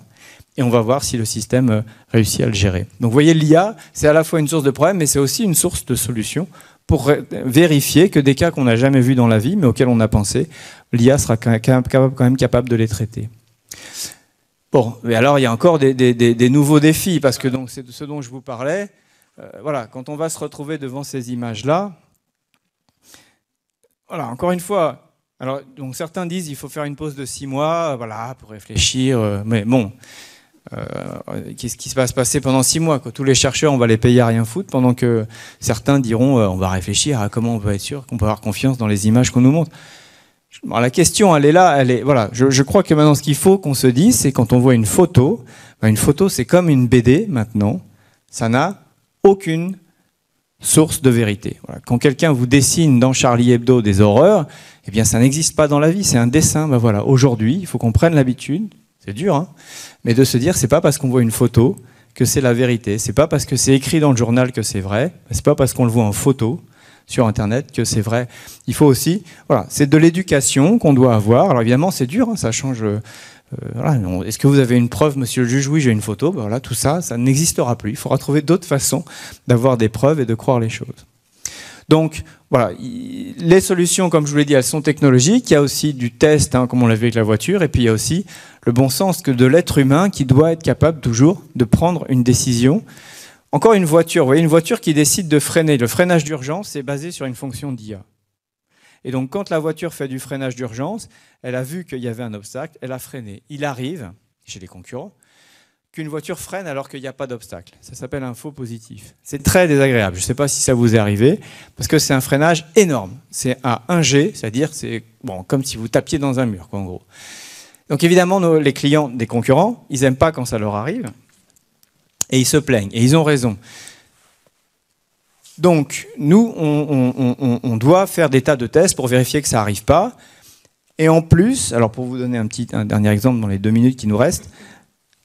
et on va voir si le système réussit à le gérer. Donc, vous voyez, l'IA, c'est à la fois une source de problème, mais c'est aussi une source de solutions pour vérifier que des cas qu'on n'a jamais vus dans la vie, mais auxquels on a pensé, l'IA sera quand même capable de les traiter. Bon, mais alors, il y a encore des nouveaux défis, parce que donc, c'est de ce dont je vous parlais. Voilà, quand on va se retrouver devant ces images-là, voilà, encore une fois, alors, donc certains disent qu'il faut faire une pause de 6 mois, voilà, pour réfléchir, mais bon, qu'est-ce qui va se passer pendant 6 mois, quoi. Tous les chercheurs, on va les payer à rien foutre, pendant que certains diront, on va réfléchir à comment on peut être sûr qu'on peut avoir confiance dans les images qu'on nous montre. Alors, la question, elle est là, voilà, je crois que maintenant, ce qu'il faut qu'on se dise, c'est quand on voit une photo, c'est comme une BD maintenant, ça n'a aucune source de vérité. Voilà. Quand quelqu'un vous dessine dans Charlie Hebdo des horreurs, eh bien ça n'existe pas dans la vie, c'est un dessin. Voilà. Aujourd'hui, il faut qu'on prenne l'habitude, c'est dur, hein, mais de se dire c'est pas parce qu'on voit une photo que c'est la vérité, c'est pas parce que c'est écrit dans le journal que c'est vrai, c'est pas parce qu'on le voit en photo sur Internet que c'est vrai. Il faut aussi, voilà, c'est de l'éducation qu'on doit avoir. Alors évidemment, c'est dur, hein, ça change. Voilà. Est-ce que vous avez une preuve, monsieur le juge? Oui, j'ai une photo. Ben voilà, tout ça, ça n'existera plus. Il faudra trouver d'autres façons d'avoir des preuves et de croire les choses. Donc, voilà, les solutions, comme je vous l'ai dit, elles sont technologiques. Il y a aussi du test, hein, comme on l'a vu avec la voiture, et puis il y a aussi le bon sens de l'être humain qui doit être capable toujours de prendre une décision. Encore une voiture, vous voyez, une voiture qui décide de freiner. Le freinage d'urgence est basé sur une fonction d'IA. Et donc, quand la voiture fait du freinage d'urgence, elle a vu qu'il y avait un obstacle, elle a freiné. Il arrive, chez les concurrents, qu'une voiture freine alors qu'il n'y a pas d'obstacle. Ça s'appelle un faux positif. C'est très désagréable. Je ne sais pas si ça vous est arrivé, parce que c'est un freinage énorme. C'est à 1G, c'est-à-dire c'est comme si vous tapiez dans un mur, quoi, en gros. Donc évidemment, les clients des concurrents, ils n'aiment pas quand ça leur arrive, et ils se plaignent, et ils ont raison. Donc, nous, on doit faire des tas de tests pour vérifier que ça n'arrive pas. Et en plus, alors pour vous donner un dernier exemple dans les 2 minutes qui nous restent,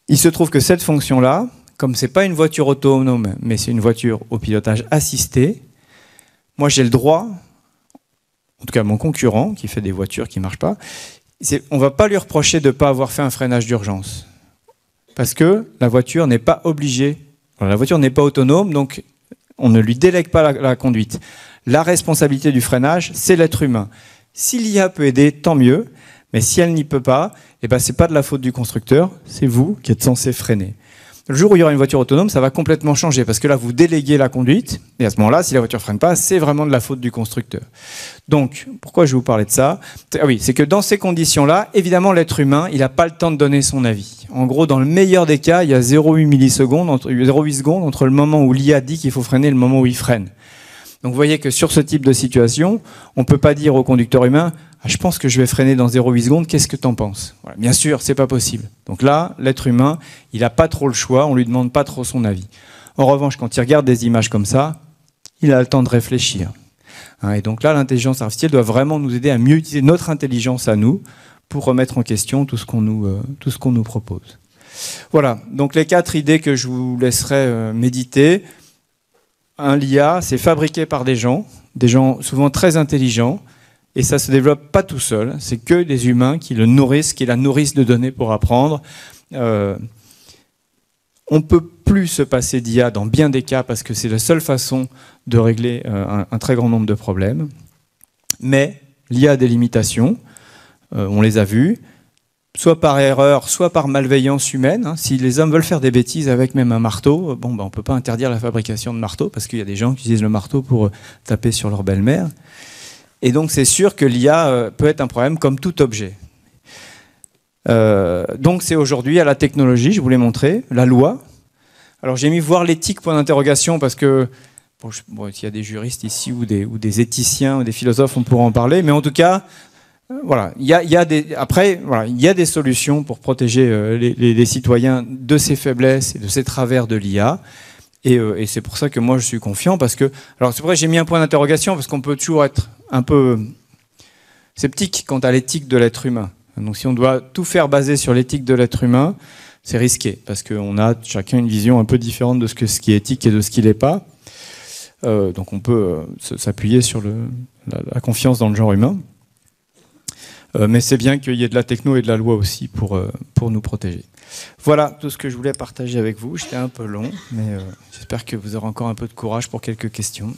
il se trouve que cette fonction-là, comme ce n'est pas une voiture autonome, mais c'est une voiture au pilotage assisté, moi j'ai le droit, en tout cas mon concurrent qui fait des voitures qui ne marchent pas, on ne va pas lui reprocher de ne pas avoir fait un freinage d'urgence. Parce que la voiture n'est pas obligée, la voiture n'est pas autonome, donc on ne lui délègue pas la conduite. La responsabilité du freinage, c'est l'être humain. Si l'IA peut aider, tant mieux, mais si elle n'y peut pas, eh ben, ce n'est pas de la faute du constructeur, c'est vous qui êtes censé freiner. Le jour où il y aura une voiture autonome, ça va complètement changer, parce que là, vous déléguez la conduite, et à ce moment-là, si la voiture ne freine pas, c'est vraiment de la faute du constructeur. Donc, pourquoi je vais vous parler de ça? Ah oui, c'est que dans ces conditions-là, évidemment, l'être humain, il n'a pas le temps de donner son avis. En gros, dans le meilleur des cas, il y a 0,8 millisecondes, 0,8 secondes entre le moment où l'IA dit qu'il faut freiner et le moment où il freine. Donc vous voyez que sur ce type de situation, on ne peut pas dire au conducteur humain « je pense que je vais freiner dans 0,8 secondes, qu'est-ce que tu en penses ?» Voilà. Bien sûr, c'est pas possible. Donc là, l'être humain, il n'a pas trop le choix, on lui demande pas trop son avis. En revanche, quand il regarde des images comme ça, il a le temps de réfléchir. Et donc là, l'intelligence artificielle doit vraiment nous aider à mieux utiliser notre intelligence à nous pour remettre en question tout ce qu'on nous propose. Voilà, donc les 4 idées que je vous laisserai méditer. L'IA, c'est fabriqué par des gens souvent très intelligents, et ça se développe pas tout seul, c'est que des humains qui le nourrissent, qui la nourrissent de données pour apprendre. On ne peut plus se passer d'IA dans bien des cas, parce que c'est la seule façon de régler un très grand nombre de problèmes. Mais l'IA a des limitations, on les a vues, soit par erreur, soit par malveillance humaine. Si les hommes veulent faire des bêtises avec même un marteau, on ne peut pas interdire la fabrication de marteaux, parce qu'il y a des gens qui utilisent le marteau pour taper sur leur belle-mère. Et donc c'est sûr que l'IA peut être un problème comme tout objet. Donc c'est aujourd'hui à la technologie, je vous l'ai montré, la loi. Alors j'ai mis voir l'éthique point d'interrogation, parce que s'il y a des juristes ici ou des éthiciens ou des philosophes, on pourra en parler, mais en tout cas, voilà, il y a des solutions pour protéger les citoyens de ces faiblesses et de ces travers de l'IA. Et c'est pour ça que moi je suis confiant, parce que, alors c'est pour ça que j'ai mis un point d'interrogation, parce qu'on peut toujours être un peu sceptique quant à l'éthique de l'être humain. Donc si on doit tout faire baser sur l'éthique de l'être humain, c'est risqué, parce qu'on a chacun une vision un peu différente de ce qui est éthique et de ce qui l'est pas. Donc on peut s'appuyer sur la confiance dans le genre humain. Mais c'est bien qu'il y ait de la techno et de la loi aussi pour nous protéger. Voilà tout ce que je voulais partager avec vous. J'étais un peu long, mais j'espère que vous aurez encore un peu de courage pour quelques questions.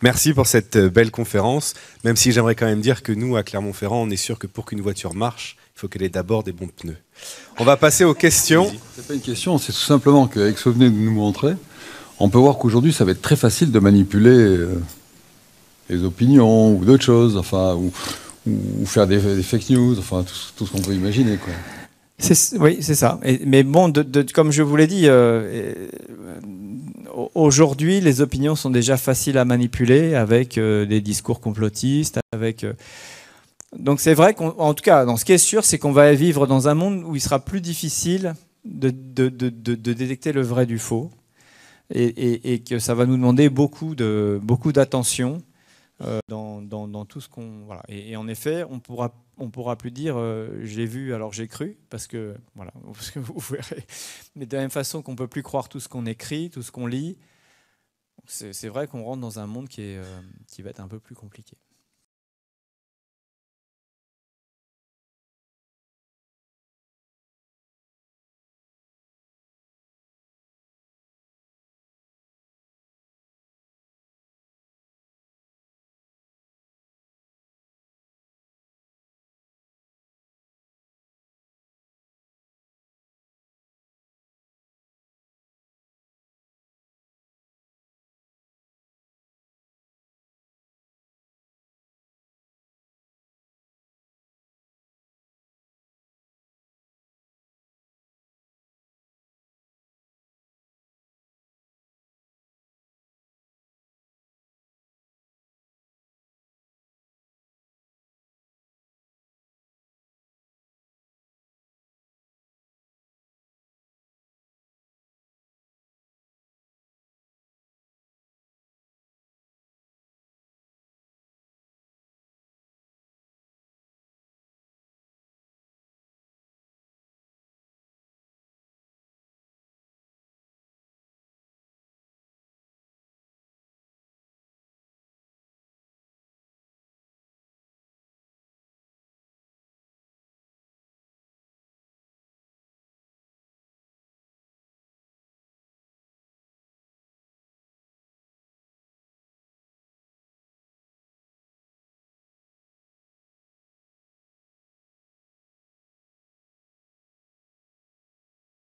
Merci pour cette belle conférence, même si j'aimerais quand même dire que nous, à Clermont-Ferrand, on est sûr que pour qu'une voiture marche, il faut qu'elle ait d'abord des bons pneus. On va passer aux questions. C'est pas une question, c'est tout simplement qu'avec ce que vous venez de nous montrer, on peut voir qu'aujourd'hui, ça va être très facile de manipuler les opinions ou d'autres choses, enfin, ou faire des fake news, enfin, tout ce qu'on peut imaginer, quoi. Oui, c'est ça. Mais bon, comme je vous l'ai dit, aujourd'hui, les opinions sont déjà faciles à manipuler avec des discours complotistes, donc c'est vrai qu'en tout cas, ce qui est sûr, c'est qu'on va vivre dans un monde où il sera plus difficile de détecter le vrai du faux, et que ça va nous demander beaucoup d'attention dans tout ce qu'on... Voilà. Et en effet, on pourra plus dire j'ai vu, alors j'ai cru, parce que vous verrez. Mais de la même façon qu'on ne peut plus croire tout ce qu'on écrit, tout ce qu'on lit, c'est vrai qu'on rentre dans un monde qui va être un peu plus compliqué.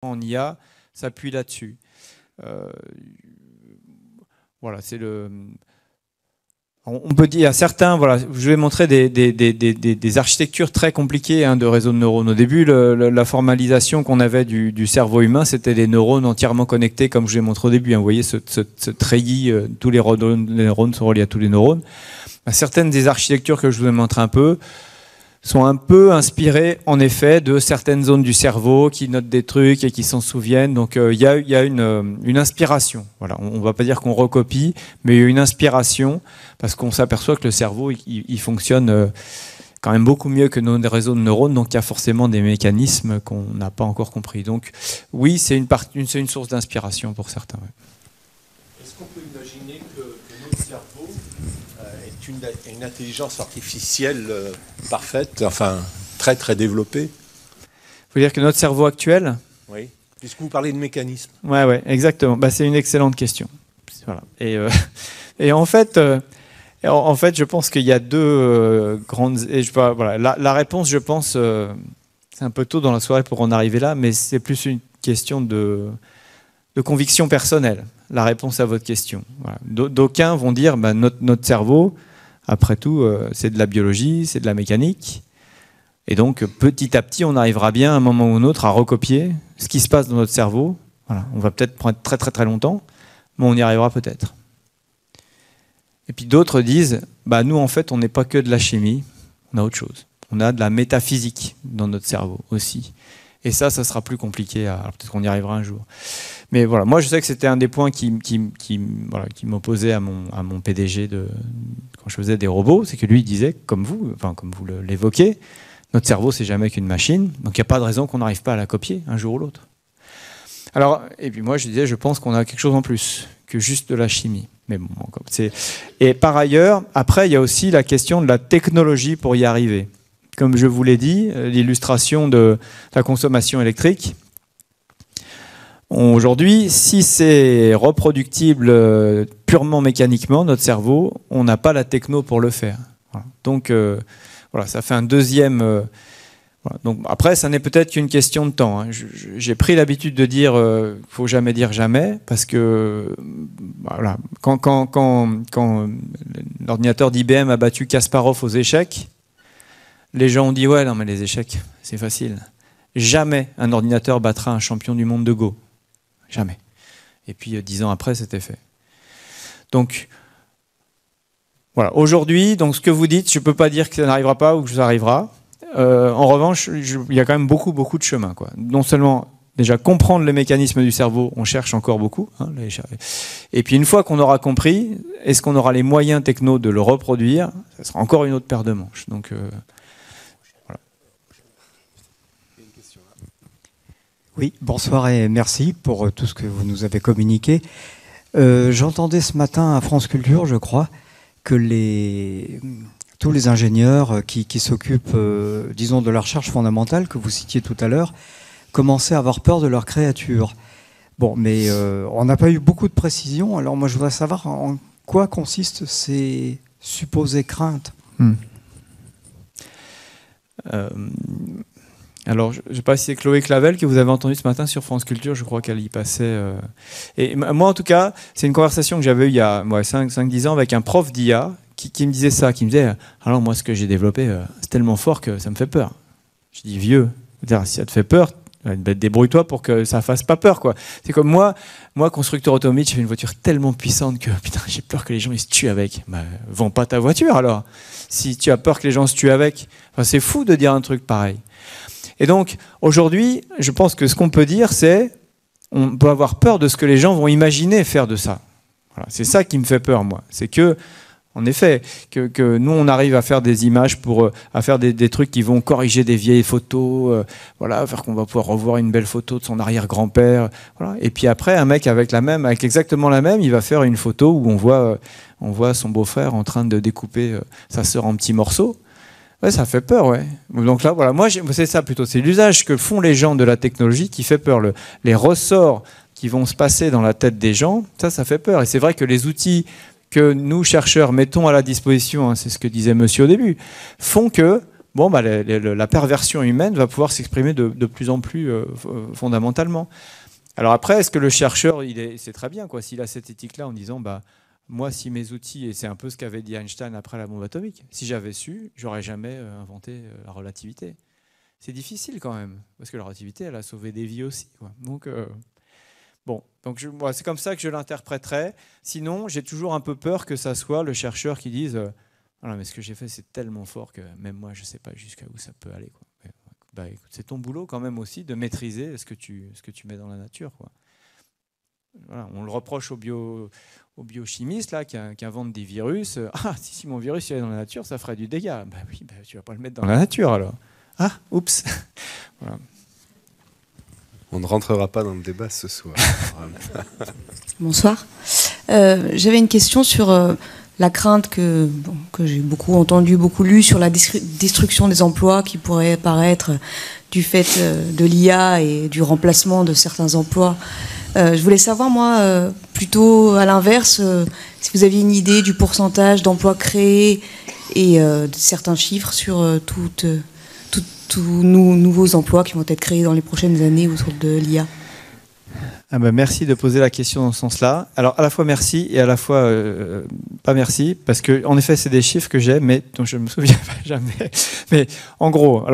En IA s'appuie là-dessus. Voilà, c'est le... On peut dire à certains, voilà, je vais montrer des architectures très compliquées de réseaux de neurones. Au début, la formalisation qu'on avait du cerveau humain, c'était des neurones entièrement connectés, comme je l'ai montré au début. Vous voyez ce treillis, tous les neurones sont reliés à tous les neurones. Certaines des architectures que je vous ai montrées un peu sont un peu inspirées, en effet, de certaines zones du cerveau qui notent des trucs et qui s'en souviennent. Donc, il y a une inspiration. Voilà. On ne va pas dire qu'on recopie, mais il y a une inspiration parce qu'on s'aperçoit que le cerveau, il fonctionne quand même beaucoup mieux que nos réseaux de neurones. Donc, il y a forcément des mécanismes qu'on n'a pas encore compris. Donc, oui, c'est une source d'inspiration pour certains. Ouais. Est-ce qu'on peut imaginer que notre cerveau est une intelligence artificielle parfaite, enfin très très développée? Vous voulez dire que notre cerveau actuel? Oui, puisque vous parlez de mécanisme. Ouais, exactement. C'est une excellente question. Voilà. Et en fait, je pense qu'il y a deux grandes. Voilà, la réponse, je pense, c'est un peu tôt dans la soirée pour en arriver là, mais c'est plus une question de conviction personnelle. La réponse à votre question. Voilà. D'aucuns vont dire, notre cerveau, après tout, c'est de la biologie, c'est de la mécanique. Et donc, petit à petit, on arrivera bien, à un moment ou un autre, à recopier ce qui se passe dans notre cerveau. Voilà. On va peut-être prendre très très très longtemps, mais on y arrivera peut-être. Et puis d'autres disent, nous, en fait, on n'est pas que de la chimie, on a autre chose. On a de la métaphysique dans notre cerveau aussi. Et ça sera plus compliqué. Alors peut-être qu'on y arrivera un jour. Mais voilà, moi je sais que c'était un des points qui m'opposait à mon PDG quand je faisais des robots, c'est que lui il disait, comme vous l'évoquez, notre cerveau c'est jamais qu'une machine, donc il n'y a pas de raison qu'on n'arrive pas à la copier un jour ou l'autre. Alors, et puis moi je disais, je pense qu'on a quelque chose en plus que juste de la chimie. Mais bon, et par ailleurs, après il y a aussi la question de la technologie pour y arriver. Comme je vous l'ai dit, l'illustration de la consommation électrique. Aujourd'hui, si c'est reproductible purement mécaniquement, notre cerveau, on n'a pas la techno pour le faire. Voilà. Donc, voilà, ça fait un deuxième... voilà. Donc, après, ça n'est peut-être qu'une question de temps. J'ai pris l'habitude de dire faut jamais dire jamais, parce que voilà, quand l'ordinateur d'IBM a battu Kasparov aux échecs, les gens ont dit ouais, non mais les échecs, c'est facile. Jamais un ordinateur battra un champion du monde de Go. Jamais. Et puis 10 ans après, c'était fait. Donc voilà. Aujourd'hui, donc ce que vous dites, je ne peux pas dire que ça n'arrivera pas ou que ça arrivera. En revanche, il y a quand même beaucoup de chemin, quoi. Non seulement déjà comprendre les mécanismes du cerveau, on cherche encore beaucoup. Et puis une fois qu'on aura compris, est-ce qu'on aura les moyens techno de le reproduire? Ça sera encore une autre paire de manches. Donc Oui, bonsoir et merci pour tout ce que vous nous avez communiqué. J'entendais ce matin à France Culture, je crois, que tous les ingénieurs qui s'occupent, disons, de la recherche fondamentale, que vous citiez tout à l'heure, commençaient à avoir peur de leur créature. Bon, mais on n'a pas eu beaucoup de précisions. Alors moi, je voudrais savoir en quoi consistent ces supposées craintes. Alors, je ne sais pas si c'est Chloé Clavel que vous avez entendu ce matin sur France Culture, je crois qu'elle y passait. Et moi, en tout cas, c'est une conversation que j'avais eue il y a 5-10 ans avec un prof d'IA qui me disait ça, qui me disait « Alors moi, ce que j'ai développé, c'est tellement fort que ça me fait peur. » Je dis « Vieux, si ça te fait peur, débrouille-toi pour que ça fasse pas peur, quoi. » C'est comme moi, constructeur automobile, j'ai fait une voiture tellement puissante que putain, j'ai peur que les gens ils se tuent avec. Vends pas ta voiture alors. Si tu as peur que les gens se tuent avec, c'est fou de dire un truc pareil. Et donc, aujourd'hui, je pense que ce qu'on peut dire, c'est on peut avoir peur de ce que les gens vont imaginer faire de ça. Voilà, c'est ça qui me fait peur, moi. C'est que, en effet, que nous, on arrive à faire des images, à faire des trucs qui vont corriger des vieilles photos, voilà, faire qu'on va pouvoir revoir une belle photo de son arrière-grand-père. Voilà. Et puis après, un mec avec exactement la même, il va faire une photo où on voit son beau-frère en train de découper sa sœur en petits morceaux. Ouais, ça fait peur, ouais. Donc là, voilà, moi, c'est ça plutôt. C'est l'usage que font les gens de la technologie qui fait peur. Les ressorts qui vont se passer dans la tête des gens, ça fait peur. Et c'est vrai que les outils que nous, chercheurs, mettons à la disposition, c'est ce que disait monsieur au début, font que la perversion humaine va pouvoir s'exprimer de plus en plus fondamentalement. Alors après, est-ce que le chercheur, c'est très bien, quoi, s'il a cette éthique-là en disant, Moi, si mes outils, et c'est un peu ce qu'avait dit Einstein après la bombe atomique, si j'avais su, j'aurais jamais inventé la relativité. C'est difficile quand même, parce que la relativité, elle a sauvé des vies aussi, quoi. Donc, bon, donc moi, c'est comme ça que je l'interpréterais. Sinon, j'ai toujours un peu peur que ça soit le chercheur qui dise ah, mais ce que j'ai fait, c'est tellement fort que même moi, je ne sais pas jusqu'à où ça peut aller, quoi. Bah, écoute, c'est ton boulot quand même aussi de maîtriser ce que tu mets dans la nature, quoi. Voilà, on le reproche aux biochimistes là, qui inventent des virus. Ah, si mon virus il est dans la nature, ça ferait du dégât. Bah oui, bah, tu vas pas le mettre dans la nature alors. Ah, oups. Voilà. On ne rentrera pas dans le débat ce soir. Bonsoir. J'avais une question sur la crainte que j'ai beaucoup entendue, beaucoup lue sur la destruction des emplois qui pourrait apparaître du fait de l'IA et du remplacement de certains emplois. Je voulais savoir, moi, plutôt à l'inverse, si vous aviez une idée du pourcentage d'emplois créés et de certains chiffres sur tous nouveaux emplois qui vont être créés dans les prochaines années autour de l'IA. Ah ben merci de poser la question dans ce sens-là. Alors à la fois merci et à la fois pas merci, parce que en effet c'est des chiffres que j'ai, mais dont je me souviens pas jamais. Mais en gros,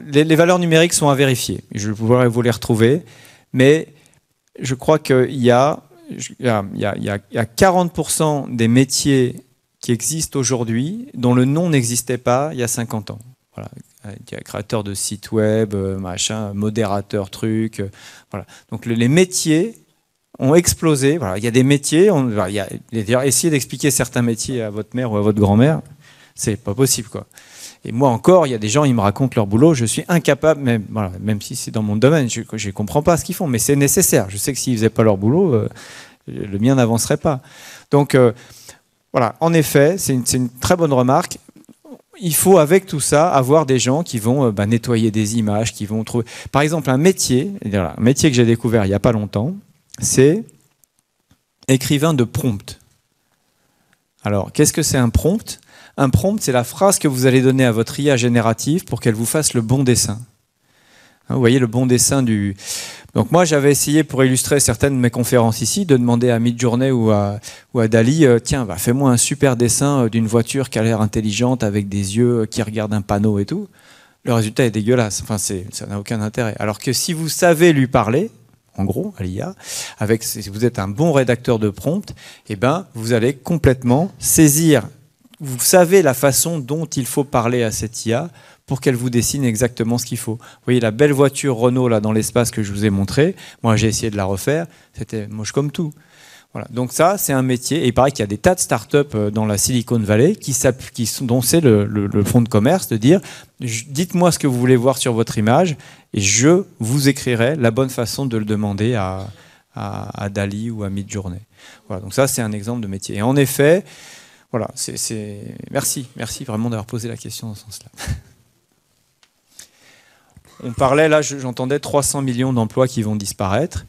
les valeurs numériques sont à vérifier. Je pourrais vous les retrouver, mais je crois qu'il y a 40% des métiers qui existent aujourd'hui dont le nom n'existait pas il y a 50 ans. Voilà. Il y a créateur de sites web, machin, modérateur, truc. Voilà. Donc les métiers ont explosé. Voilà. Il y a des métiers. D'ailleurs, essayer d'expliquer certains métiers à votre mère ou à votre grand-mère, c'est pas possible, quoi. Et moi encore, il y a des gens, ils me racontent leur boulot, je suis incapable, même si c'est dans mon domaine, je ne comprends pas ce qu'ils font, mais c'est nécessaire. Je sais que s'ils ne faisaient pas leur boulot, le mien n'avancerait pas. Donc voilà, en effet, c'est une très bonne remarque. Il faut, avec tout ça, avoir des gens qui vont nettoyer des images, qui vont trouver... Par exemple, un métier que j'ai découvert il n'y a pas longtemps, c'est écrivain de prompt. Alors, qu'est-ce que c'est un prompt ? Un prompt, c'est la phrase que vous allez donner à votre IA générative pour qu'elle vous fasse le bon dessin. Vous voyez le bon dessin du... Donc moi, j'avais essayé, pour illustrer certaines de mes conférences ici, de demander à Midjourney ou à Dali, tiens, fais-moi un super dessin d'une voiture qui a l'air intelligente, avec des yeux qui regardent un panneau et tout. Le résultat est dégueulasse. Enfin, ça n'a aucun intérêt. Alors que si vous savez lui parler, en gros, à l'IA, si vous êtes un bon rédacteur de prompt, eh ben, vous allez complètement saisir... Vous savez la façon dont il faut parler à cette IA pour qu'elle vous dessine exactement ce qu'il faut. Vous voyez la belle voiture Renault là dans l'espace que je vous ai montré, moi j'ai essayé de la refaire, c'était moche comme tout. Voilà. Donc ça, c'est un métier, et il paraît qu'il y a des tas de startups dans la Silicon Valley dont c'est le fonds de commerce de dire dites-moi ce que vous voulez voir sur votre image et je vous écrirai la bonne façon de le demander à Dali ou à Midjourney. Voilà. Donc ça, c'est un exemple de métier. Et en effet, voilà, merci vraiment d'avoir posé la question dans ce sens-là. On parlait, là, j'entendais 300 millions d'emplois qui vont disparaître,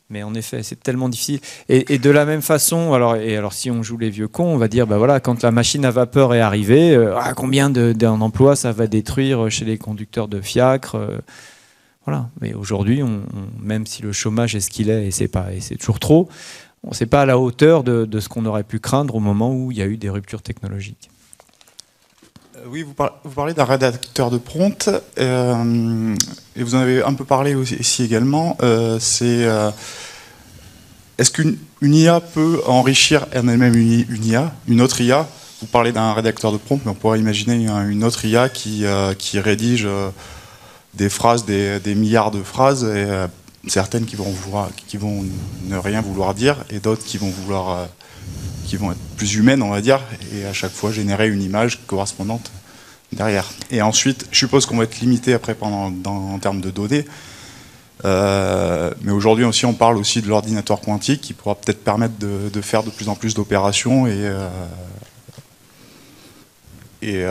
mais en effet, c'est tellement difficile. Et de la même façon, alors si on joue les vieux cons, on va dire, voilà, quand la machine à vapeur est arrivée, combien d'un emploi ça va détruire chez les conducteurs de fiacre voilà. Mais aujourd'hui, même si le chômage est ce qu'il est, et c'est toujours trop, on n'est pas à la hauteur de ce qu'on aurait pu craindre au moment où il y a eu des ruptures technologiques. Oui, vous parlez d'un rédacteur de prompt, et vous en avez un peu parlé aussi, ici également. Est-ce qu'une IA peut enrichir elle-même une IA, une autre IA? Vous parlez d'un rédacteur de prompt, mais on pourrait imaginer une autre IA qui rédige des phrases, des milliards de phrases, et certaines qui vont ne rien vouloir dire, et d'autres qui vont être plus humaines, on va dire, et à chaque fois générer une image correspondante derrière. Et ensuite, je suppose qu'on va être limité après en termes de données, mais aujourd'hui aussi, on parle aussi de l'ordinateur quantique qui pourra peut-être permettre de faire de plus en plus d'opérations et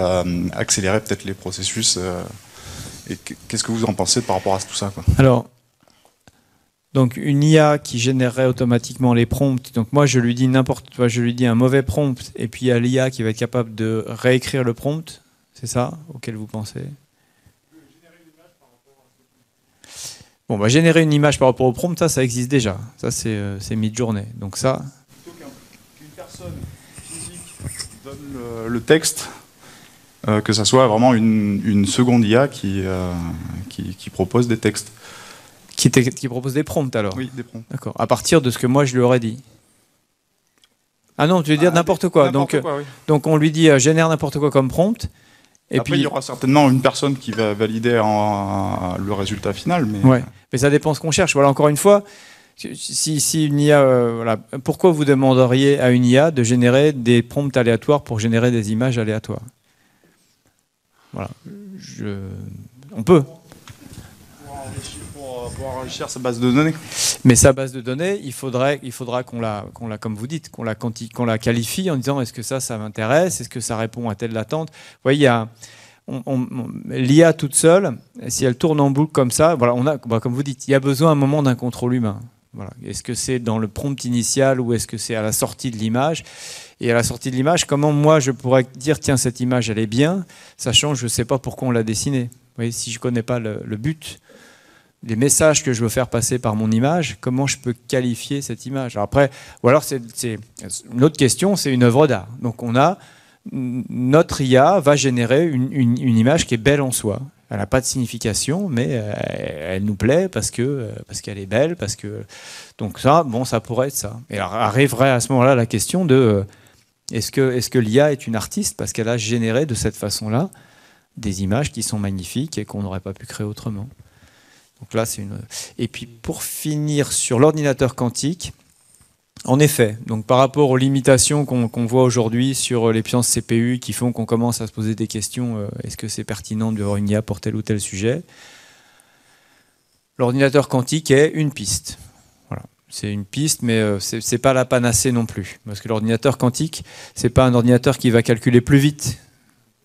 accélérer peut-être les processus. Et qu'est-ce que vous en pensez par rapport à tout ça, quoi ? Alors, donc une IA qui générerait automatiquement les prompts. Donc moi je lui dis un mauvais prompt et puis il y a l'IA qui va être capable de réécrire le prompt. C'est ça auquel vous pensez? Bon, générer une image par rapport au prompt, ça existe déjà. Ça c'est Midjourney. Donc ça. Plutôt qu'une personne physique donne le texte, que ça soit vraiment une seconde IA qui propose des textes. Qui propose des prompts alors? Oui, des prompts. D'accord. À partir de ce que moi je lui aurais dit. Ah non, tu veux dire n'importe quoi. N'importe quoi, oui. Donc on lui dit génère n'importe quoi comme prompt. Et Après, puis il y aura certainement une personne qui va valider le résultat final. Mais, ouais. Mais ça dépend ce qu'on cherche. Voilà, encore une fois, si une IA, voilà, pourquoi vous demanderiez à une IA de générer des prompts aléatoires pour générer des images aléatoires? Voilà. On peut. Pour enrichir sa base de données. Mais sa base de données, il faudra qu'on la, comme vous dites, qu'on la qualifie en disant est-ce que ça m'intéresse, est-ce que ça répond à telle attente. Vous voyez, il y a l'IA toute seule, si elle tourne en boucle comme ça, voilà, comme vous dites, il y a besoin à un moment d'un contrôle humain. Voilà. Est-ce que c'est dans le prompt initial ou est-ce que c'est à la sortie de l'image? Et à la sortie de l'image, comment moi je pourrais dire tiens, cette image elle est bien, sachant que je ne sais pas pourquoi on l'a dessinée. Vous voyez, si je ne connais pas le but, les messages que je veux faire passer par mon image, comment je peux qualifier cette image? Alors après, ou alors c'est une autre question, c'est une œuvre d'art. Donc notre IA va générer une image qui est belle en soi. Elle n'a pas de signification, mais elle nous plaît parce qu'elle est belle, donc ça, bon, ça pourrait être ça. Et alors arriverait à ce moment-là la question de est-ce que l'IA est une artiste parce qu'elle a généré de cette façon-là des images qui sont magnifiques et qu'on n'aurait pas pu créer autrement. Donc là, c'est une. Et puis pour finir sur l'ordinateur quantique, en effet, donc par rapport aux limitations qu'on voit aujourd'hui sur les puissances CPU qui font qu'on commence à se poser des questions, est-ce que c'est pertinent d'avoir une IA pour tel ou tel sujet? L'ordinateur quantique est une piste. Voilà. C'est une piste, mais c'est pas la panacée non plus. Parce que l'ordinateur quantique, c'est pas un ordinateur qui va calculer plus vite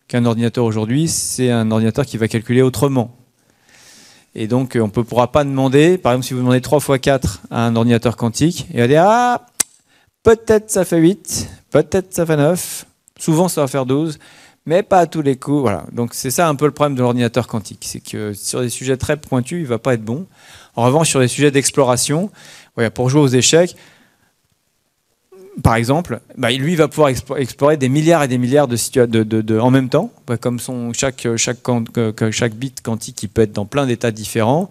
qu'un ordinateur aujourd'hui, c'est un ordinateur qui va calculer autrement. Et donc, on ne pourra pas demander, par exemple, si vous demandez 3 x 4 à un ordinateur quantique, il va dire « Ah, peut-être ça fait 8, peut-être ça fait 9, souvent ça va faire 12, mais pas à tous les coups. » Voilà. Donc, c'est ça un peu le problème de l'ordinateur quantique. C'est que sur des sujets très pointus, il ne va pas être bon. En revanche, sur les sujets d'exploration, voilà, pour jouer aux échecs, par exemple, lui va pouvoir explorer des milliards et des milliards en même temps, comme chaque bit quantique qui peut être dans plein d'états différents.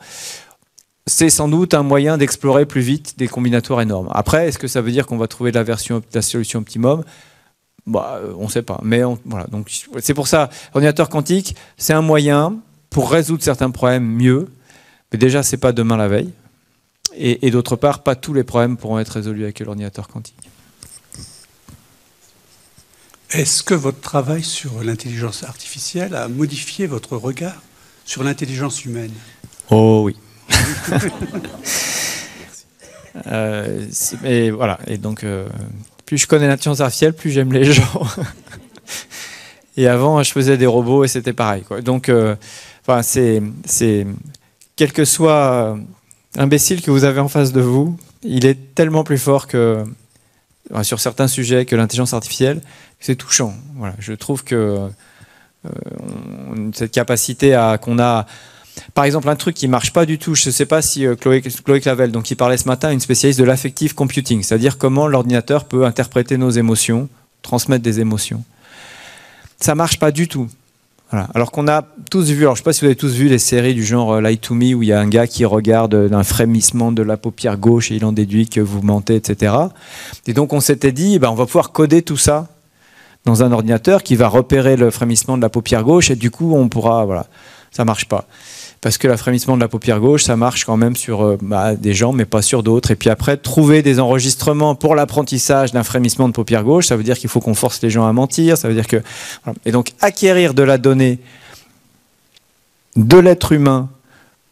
C'est sans doute un moyen d'explorer plus vite des combinatoires énormes. Après, est-ce que ça veut dire qu'on va trouver la solution optimum? On ne sait pas. Mais voilà. Donc c'est pour ça, l'ordinateur quantique, c'est un moyen pour résoudre certains problèmes mieux. Mais déjà, c'est pas demain la veille. Et d'autre part, pas tous les problèmes pourront être résolus avec l'ordinateur quantique. Est-ce que votre travail sur l'intelligence artificielle a modifié votre regard sur l'intelligence humaine? Oh oui. Et voilà. Et donc, plus je connais l'intelligence artificielle, plus j'aime les gens. Et avant, je faisais des robots et c'était pareil, quoi. Donc, c'est quel que soit l'imbécile que vous avez en face de vous, il est tellement plus fort que sur certains sujets que l'intelligence artificielle. C'est touchant. Voilà. Je trouve que cette capacité qu'on a... Par exemple, un truc qui ne marche pas du tout, je ne sais pas si Chloé Clavel, donc, qui parlait ce matin, une spécialiste de l'affective computing, c'est-à-dire comment l'ordinateur peut interpréter nos émotions, transmettre des émotions. Ça ne marche pas du tout. Voilà. Alors qu'on a tous vu, alors je ne sais pas si vous avez tous vu les séries du genre Lie to Me, où il y a un gars qui regarde un frémissement de la paupière gauche et il en déduit que vous mentez, etc. Et donc on s'était dit, on va pouvoir coder tout ça dans un ordinateur qui va repérer le frémissement de la paupière gauche et du coup on pourra, voilà, ça marche pas. Parce que le frémissement de la paupière gauche, ça marche quand même sur des gens, mais pas sur d'autres. Et puis après, trouver des enregistrements pour l'apprentissage d'un frémissement de paupière gauche, ça veut dire qu'il faut qu'on force les gens à mentir, ça veut dire que... Voilà. Et donc acquérir de la donnée de l'être humain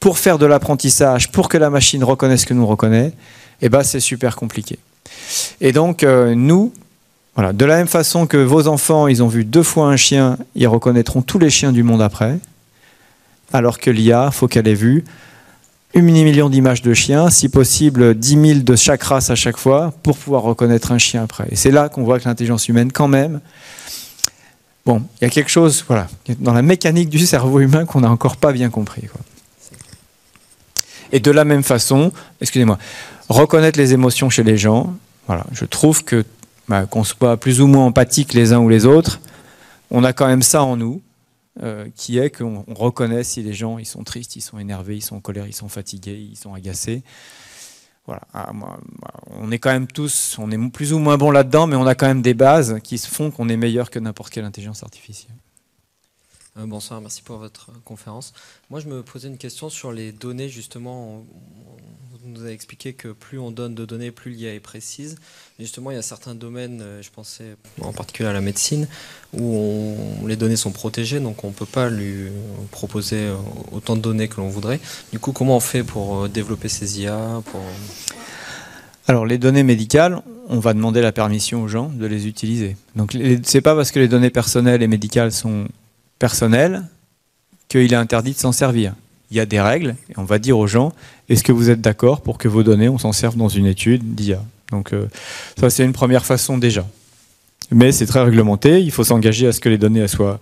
pour faire de l'apprentissage, pour que la machine reconnaisse ce que nous reconnaît, c'est super compliqué. Et donc nous... Voilà. De la même façon que vos enfants, ils ont vu 2 fois un chien, ils reconnaîtront tous les chiens du monde après. Alors que l'IA, il faut qu'elle ait vu 1 million d'images de chiens, si possible 10 000 de chaque race à chaque fois, pour pouvoir reconnaître un chien après. Et c'est là qu'on voit que l'intelligence humaine, quand même, bon, il y a quelque chose, voilà, dans la mécanique du cerveau humain qu'on n'a encore pas bien compris, quoi. Et de la même façon, excusez-moi, reconnaître les émotions chez les gens, voilà, je trouve que qu'on soit plus ou moins empathiques les uns ou les autres, on a quand même ça en nous, qui est qu'on reconnaît si les gens ils sont tristes, ils sont énervés, ils sont en colère, ils sont fatigués, ils sont agacés. Voilà. On est quand même tous, on est plus ou moins bon là-dedans, mais on a quand même des bases qui font qu'on est meilleur que n'importe quelle intelligence artificielle. Bonsoir, merci pour votre conférence. Moi, je me posais une question sur les données, justement. Vous nous avez expliqué que plus on donne de données, plus l'IA est précise. Mais justement, il y a certains domaines, je pensais en particulier à la médecine, où les données sont protégées, donc on ne peut pas lui proposer autant de données que l'on voudrait. Du coup, comment on fait pour développer ces IA Alors, les données médicales, on va demander la permission aux gens de les utiliser. Donc, c'est pas parce que les données personnelles et médicales sont personnelles qu'il est interdit de s'en servir. Il y a des règles, et on va dire aux gens, est-ce que vous êtes d'accord pour que vos données, on s'en serve dans une étude d'IA? Donc ça, c'est une première façon déjà. Mais c'est très réglementé, il faut s'engager à ce que les données elles soient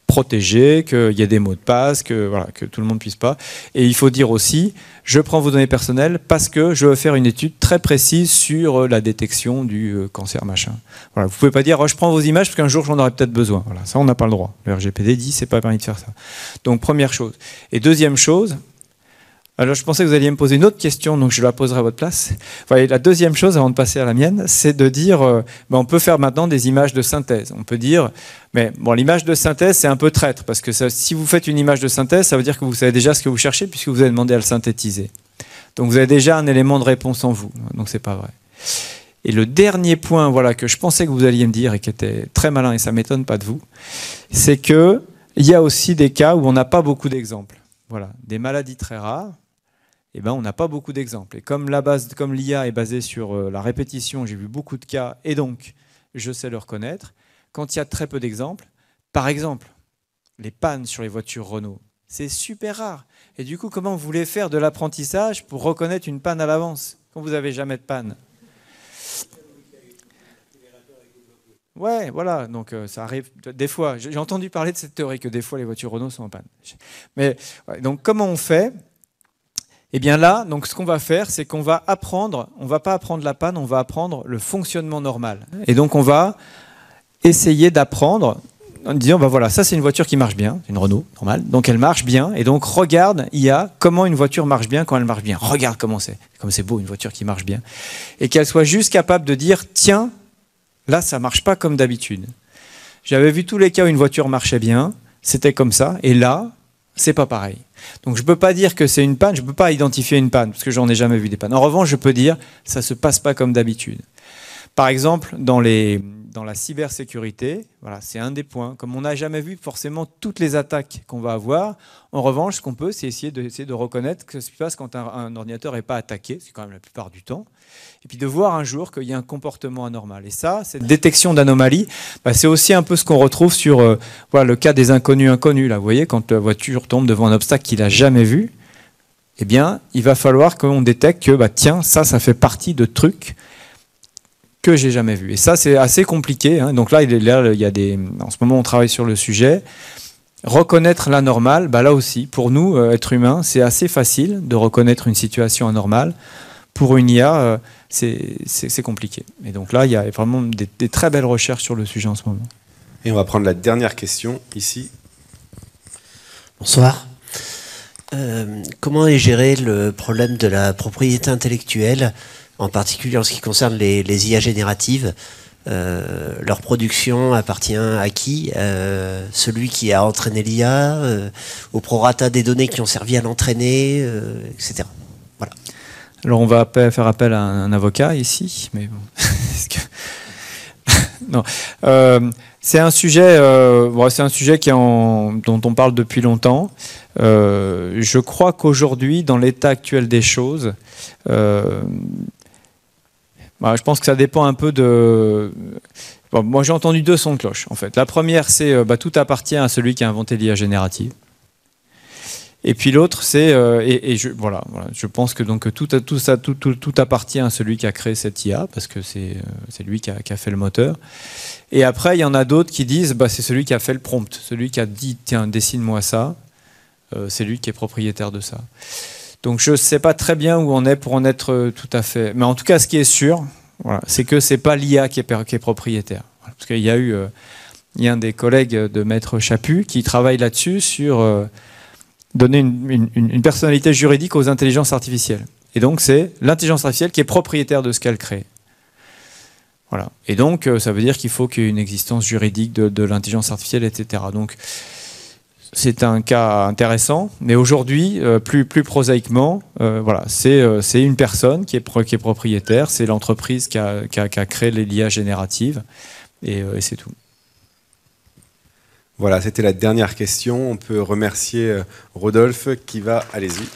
protégées, qu'il y ait des mots de passe, que tout le monde ne puisse pas. Et il faut dire aussi, je prends vos données personnelles parce que je veux faire une étude très précise sur la détection du cancer machin. Voilà, vous ne pouvez pas dire, je prends vos images parce qu'un jour j'en aurai peut-être besoin. Voilà, ça, on n'a pas le droit. Le RGPD dit, c'est pas permis de faire ça. Donc première chose. Et deuxième chose, alors je pensais que vous alliez me poser une autre question, donc je la poserai à votre place. Voilà, la deuxième chose, avant de passer à la mienne, c'est de dire, on peut faire maintenant des images de synthèse. On peut dire, mais bon, l'image de synthèse, c'est un peu traître, parce que si vous faites une image de synthèse, ça veut dire que vous savez déjà ce que vous cherchez, puisque vous avez demandé à le synthétiser. Donc vous avez déjà un élément de réponse en vous, donc c'est pas vrai. Et le dernier point, voilà, que je pensais que vous alliez me dire, et qui était très malin, et ça m'étonne pas de vous, c'est qu'il y a aussi des cas où on n'a pas beaucoup d'exemples. Voilà, des maladies très rares, eh ben, on n'a pas beaucoup d'exemples. Et comme l'IA est basée sur la répétition, j'ai vu beaucoup de cas, et donc je sais le reconnaître. Quand il y a très peu d'exemples, par exemple, les pannes sur les voitures Renault, c'est super rare. Et du coup, comment vous voulez faire de l'apprentissage pour reconnaître une panne à l'avance, quand vous n'avez jamais de panne? Ouais, voilà, donc ça arrive des fois. J'ai entendu parler de cette théorie que des fois les voitures Renault sont en panne. Mais ouais, donc comment on fait? Eh bien là, donc ce qu'on va faire, c'est qu'on va apprendre, on ne va pas apprendre la panne, on va apprendre le fonctionnement normal. Et donc on va essayer d'apprendre en disant, voilà, ça c'est une voiture qui marche bien, une Renault, normale, donc elle marche bien, et donc regarde, IA, comment une voiture marche bien quand elle marche bien. Regarde comment c'est, comme c'est beau une voiture qui marche bien. Et qu'elle soit juste capable de dire, tiens, là ça ne marche pas comme d'habitude. J'avais vu tous les cas où une voiture marchait bien, c'était comme ça, et là, c'est pas pareil. Donc je ne peux pas dire que c'est une panne, je ne peux pas identifier une panne, parce que j'en ai jamais vu des pannes. En revanche, je peux dire ça ne se passe pas comme d'habitude. Par exemple, dans la cybersécurité, voilà, c'est un des points. Comme on n'a jamais vu forcément toutes les attaques qu'on va avoir, en revanche, ce qu'on peut, c'est essayer de reconnaître ce qui se passe quand un ordinateur n'est pas attaqué, c'est quand même la plupart du temps, et puis de voir un jour qu'il y a un comportement anormal. Et ça, cette détection d'anomalies, c'est aussi un peu ce qu'on retrouve sur le cas des inconnus. Là, vous voyez, quand la voiture tombe devant un obstacle qu'il n'a jamais vu, eh bien, il va falloir qu'on détecte que, tiens, ça fait partie de trucs que j'ai jamais vu. Et ça, c'est assez compliqué. Hein. Donc là, il y a en ce moment, on travaille sur le sujet. Reconnaître l'anormal, là aussi, pour nous, êtres humains, c'est assez facile de reconnaître une situation anormale. Pour une IA, c'est compliqué. Et donc là, il y a vraiment des très belles recherches sur le sujet en ce moment. Et on va prendre la dernière question, ici. Bonsoir. Comment est géré le problème de la propriété intellectuelle, en particulier en ce qui concerne les IA génératives? Leur production appartient à qui? Celui qui a entraîné l'IA, au prorata des données qui ont servi à l'entraîner, etc. Voilà. Alors on va faire appel à un avocat ici, mais bon. Non. C'est un sujet dont on parle depuis longtemps. Je crois qu'aujourd'hui, dans l'état actuel des choses, je pense que ça dépend un peu de... moi, j'ai entendu deux sons de cloche, en fait. La première, c'est tout appartient à celui qui a inventé l'IA générative. Et puis l'autre, c'est... je pense que donc, tout appartient à celui qui a créé cette IA, parce que c'est lui qui a fait le moteur. Et après, il y en a d'autres qui disent c'est celui qui a fait le prompt, celui qui a dit « Tiens, dessine-moi ça », c'est lui qui est propriétaire de ça. Donc je ne sais pas très bien où on est pour en être tout à fait... Mais en tout cas, ce qui est sûr, Voilà. C'est que c'est pas l'IA qui est propriétaire. Voilà. Parce qu'il y a eu il y a un des collègues de Maître Chaput qui travaille là-dessus sur donner une personnalité juridique aux intelligences artificielles. Et donc c'est l'intelligence artificielle qui est propriétaire de ce qu'elle crée. Voilà. Et donc ça veut dire qu'il faut qu'il y ait une existence juridique de l'intelligence artificielle, etc. Donc c'est un cas intéressant, mais aujourd'hui, plus prosaïquement, voilà, c'est une personne qui est propriétaire, c'est l'entreprise qui a créé l'IA générative, et c'est tout. Voilà, c'était la dernière question. On peut remercier Rodolphe qui va... Allez-y.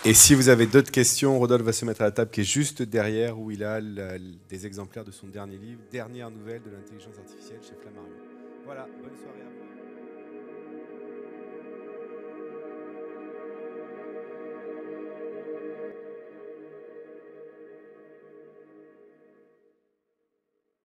Et si vous avez d'autres questions, Rodolphe va se mettre à la table qui est juste derrière, où il a des exemplaires de son dernier livre, Dernière nouvelle de l'intelligence artificielle chez Flammarion. Voilà, bonne soirée à vous.